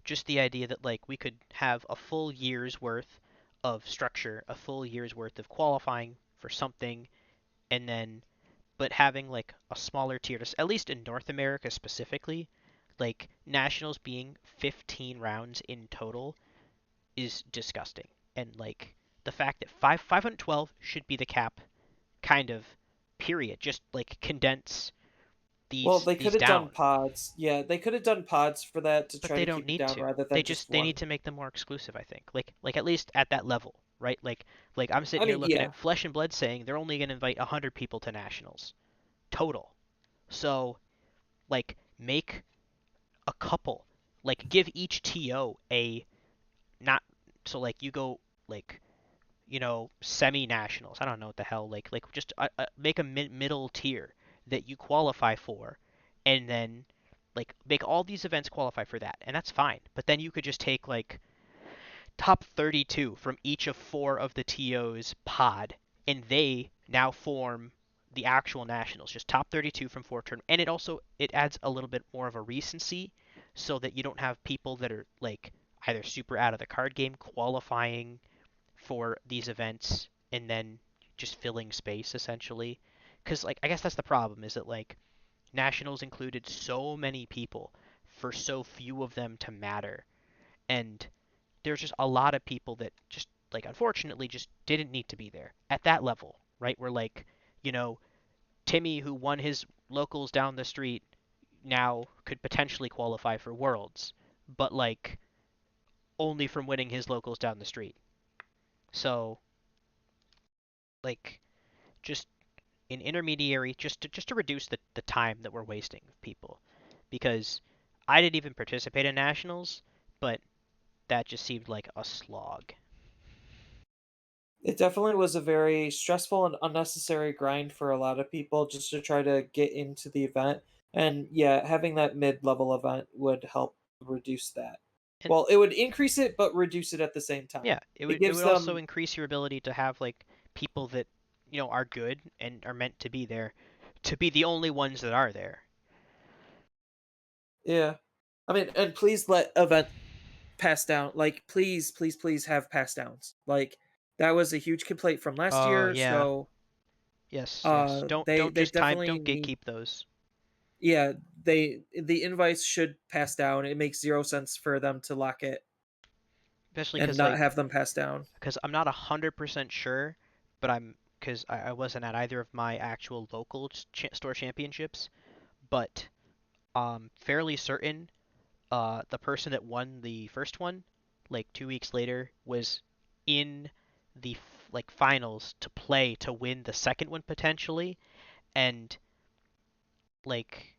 just the idea that like we could have a full year's worth of structure, a full year's worth of qualifying for something, and then but having like a smaller tier, at least in North America specifically, like nationals being 15 rounds in total is disgusting. And like the fact that 512 should be the cap, kind of, period. Just like condense Well, these they could these have done down. pods. Yeah, they could have done pods for that to But try they to don't keep it need down to. rather They than just just they need one. to make them more exclusive, I think. Like at least at that level, right? Like I'm sitting I here mean, looking yeah, at Flesh and Blood saying they're only going to invite 100 people to nationals total. So, like, make a couple. Like give each TO a, not, so like you go like, semi nationals. I don't know what the hell. Like just make a middle tier that you qualify for, and then like make all these events qualify for that, and that's fine. But then you could just take like top 32 from each of four of the TOs pod, and they now form the actual nationals. Just top 32 from four turn, and it adds a little bit more of a recency, so that you don't have people that are like either super out of the card game qualifying for these events and then just filling space essentially. Because like I guess that's the problem, is that like nationals included so many people for so few of them to matter, and there's just a lot of people that just like unfortunately just didn't need to be there at that level, right? Where like, you know, Timmy who won his locals down the street now could potentially qualify for Worlds, but like only from winning his locals down the street. So like just an intermediary, just to reduce the time that we're wasting with people, because I didn't even participate in nationals, but that just seemed like a slog. it definitely was a very stressful and unnecessary grind for a lot of people just to try to get into the event. And yeah, having that mid-level event would help reduce that. And Well, it would increase it but reduce it at the same yeah, time. it It would it gives would also them increase your ability to have like people that are good and are meant to be there, to be the only ones that are there. yeah. I mean, and please let event pass down. Like please, please, please have pass downs. Like that was a huge complaint from last Oh year, yeah, so yes, yes. they Don't they just definitely don't need gatekeep those. yeah, the invites should pass down. It makes zero sense for them to lock it Especially and because not have them pass down. I'm not 100% sure, but because I wasn't at either of my actual local store championships, but fairly certain the person that won the first one, like 2 weeks later, was in the like finals to play to win the second one potentially, and like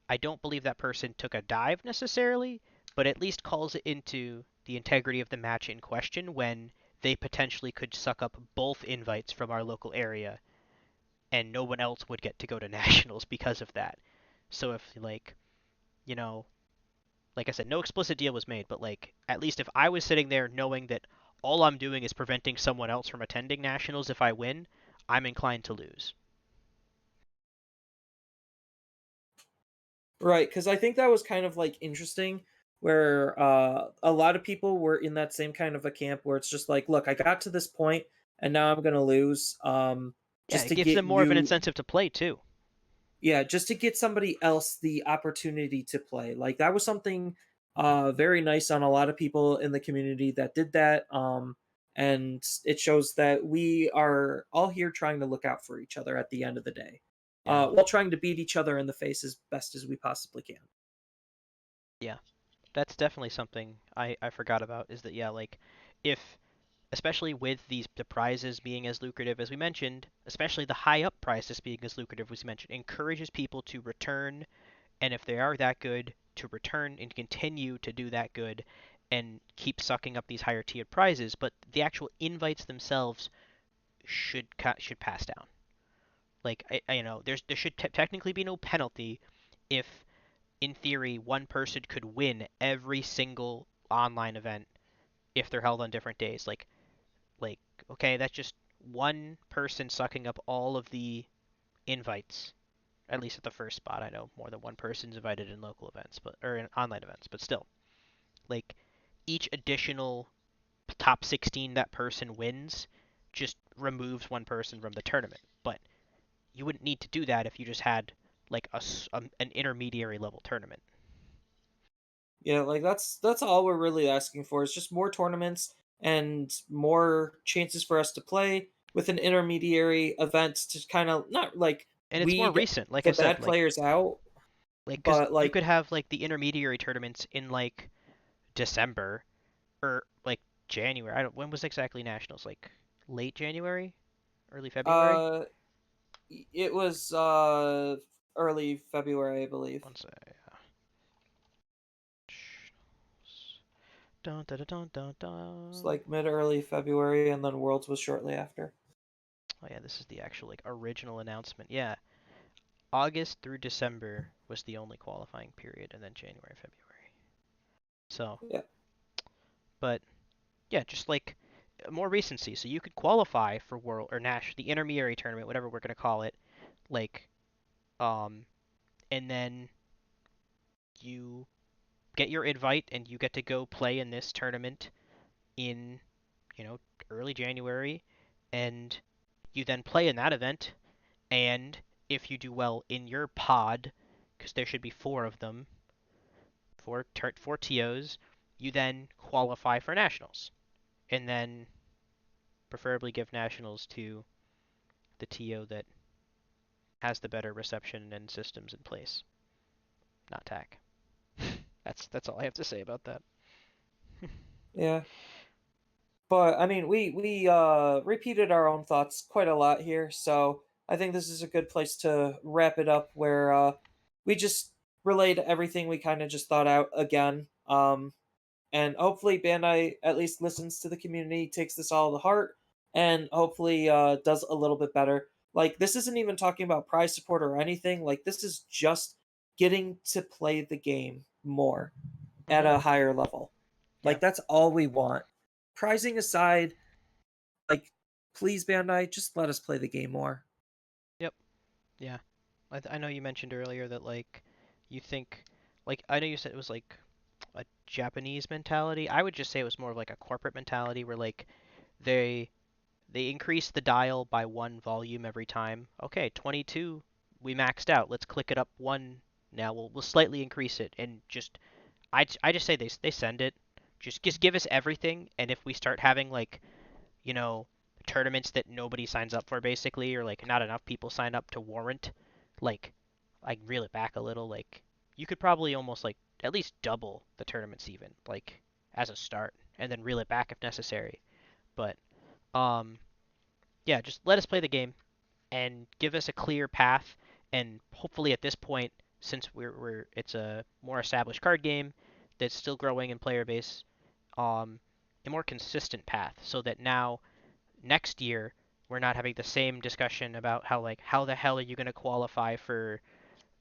I don't believe that person took a dive necessarily, but at least calls it into the integrity of the match in question when they potentially could suck up both invites from our local area, and no one else would get to go to nationals because of that. So if you know, like I said, no explicit deal was made, but like at least if I was sitting there knowing that all I'm doing is preventing someone else from attending nationals if I win, I'm inclined to lose. Right, because I think that was kind of like interesting where a lot of people were in that same kind of a camp where it's just like, look, I got to this point and now I'm gonna lose. Yeah, Just it to gives get them more of an you incentive to play too. yeah, just to get somebody else the opportunity to play. Like that was something very nice on a lot of people in the community that did that. And it shows that we are all here trying to look out for each other at the end of the day. Yeah. While trying to beat each other in the face as best as we possibly can. Yeah. That's definitely something I forgot about, is that yeah, like if especially with the prizes being as lucrative as we mentioned, especially the high up prizes being as lucrative as we mentioned, encourages people to return, and if they are that good, to return and continue to do that good and keep sucking up these higher tiered prizes, but the actual invites themselves should pass down. Like there should technically be no penalty if in theory one person could win every single online event if they're held on different days. Like okay, that's just one person sucking up all of the invites, at least at the first spot. I know more than one person's invited in local events, but or in online events, but still, like each additional top 16 that person wins just removes one person from the tournament. But you wouldn't need to do that if you just had like an intermediary level tournament. Yeah, like that's all we're really asking for is just more tournaments and more chances for us to play with an intermediary event to kind of not like And it's more weed recent, like I the said, bad players out, because but you like could have like the intermediary tournaments in like December or like January. I don't. When was exactly nationals? Like late January, early February. uh it was early February, I believe. One sec. Dun, dun, dun, dun, It's dun. like mid early February, and then Worlds was shortly after. Oh yeah, this is the actual like original announcement. Yeah, August through December was the only qualifying period, and then January, February. So, Yeah, but yeah, just like more recency. So you could qualify for World or Nash, the intermediary tournament, whatever we're gonna call it, like um, and then you get your invite and you get to go play in this tournament in, you know, early January, and you then play in that event, and if you do well in your pod, because there should be four of them, four TOs, you then qualify for nationals, and then preferably give nationals to the TO that has the better reception and systems in place, not TAC. That's all I have to say about that. yeah. But I mean, we repeated our own thoughts quite a lot here, so I think this is a good place to wrap it up. Where we just relayed everything we kind of just thought out again. And hopefully Bandai at least listens to the community, takes this all to heart, and hopefully does a little bit better. Like this isn't even talking about prize support or anything. Like this is just getting to play the game more at Mhm. a higher level. Yeah. Like that's all we want. Prizing aside, like please Bandai, just let us play the game more. Yep. Yeah. I know you mentioned earlier that like you think like I know you said it was like a Japanese mentality. I would just say it was more of like a corporate mentality where like they they increase the dial by one volume every time. Okay, 22 we maxed out. Let's click it up one. Now we'll slightly increase it and just I just say they send it. Just give us everything, and if we start having like, you know, tournaments that nobody signs up for basically, or like not enough people sign up to warrant, like, I reel it back a little. Like, you could probably almost like at least double the tournaments even, like as a start, and then reel it back if necessary. But um, yeah, just let us play the game and give us a clear path, and hopefully at this point, since we're it's a more established card game that's still growing in player base, um, a more consistent path, so that now next year we're not having the same discussion about how like how the hell are you going to qualify for,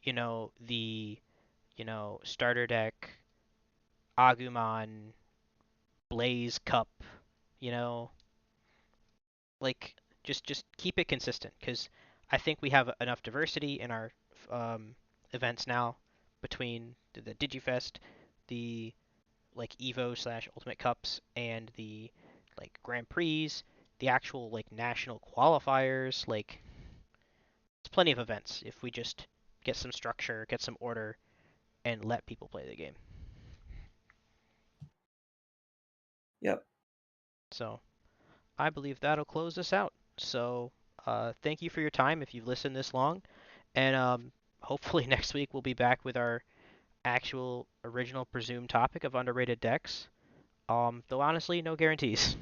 the, starter deck Agumon Blaze Cup, you know, like just keep it consistent because I think we have enough diversity in our events now between the DigiFest, the like Evo slash Ultimate Cups, and the like Grand Prix, the actual like national qualifiers. Like it's plenty of events if we just get some structure, get some order, and let people play the game. Yep. So I believe that'll close us out. So thank you for your time if you've listened this long, and hopefully next week we'll be back with our actual original presumed topic of underrated decks. Though honestly, no guarantees.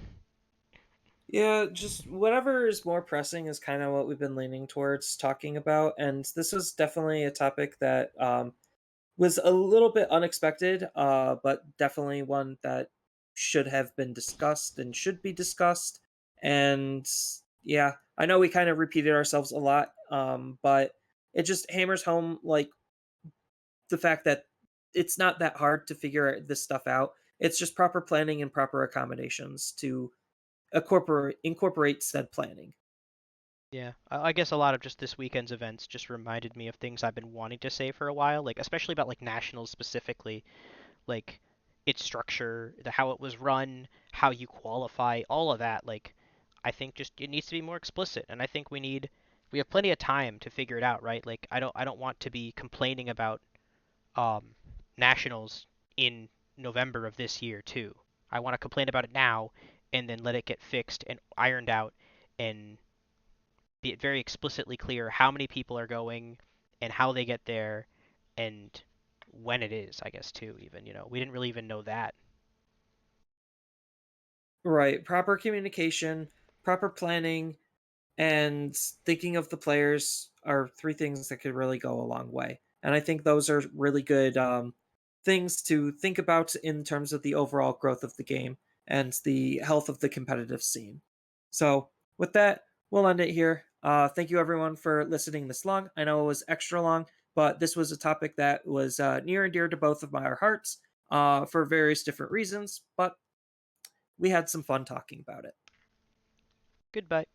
Yeah, just whatever is more pressing is kind of what we've been leaning towards talking about. And this was definitely a topic that was a little bit unexpected, but definitely one that should have been discussed and should be discussed. And yeah, I know we kind of repeated ourselves a lot, but it just hammers home like the fact that it's not that hard to figure this stuff out. It's just proper planning and proper accommodations to incorporate said planning. Yeah, I guess a lot of just this weekend's events just reminded me of things I've been wanting to say for a while, like especially about like nationals specifically, like its structure, how it was run, how you qualify, all of that. Like I think just it needs to be more explicit, and I think we need We have plenty of time to figure it out, right? Like I don't want to be complaining about um, nationals in November of this year too. I want to complain about it now and then let it get fixed and ironed out and be very explicitly clear how many people are going and how they get there and when it is, I guess too, even, we didn't really even know that. Right. Proper communication, proper planning, and thinking of the players are three things that could really go a long way. And I think those are really good things to think about in terms of the overall growth of the game and the health of the competitive scene. So, with that, we'll end it here. Thank you, everyone, for listening this long. I know it was extra long, but this was a topic that was near and dear to both of our hearts for various different reasons. But we had some fun talking about it. Goodbye.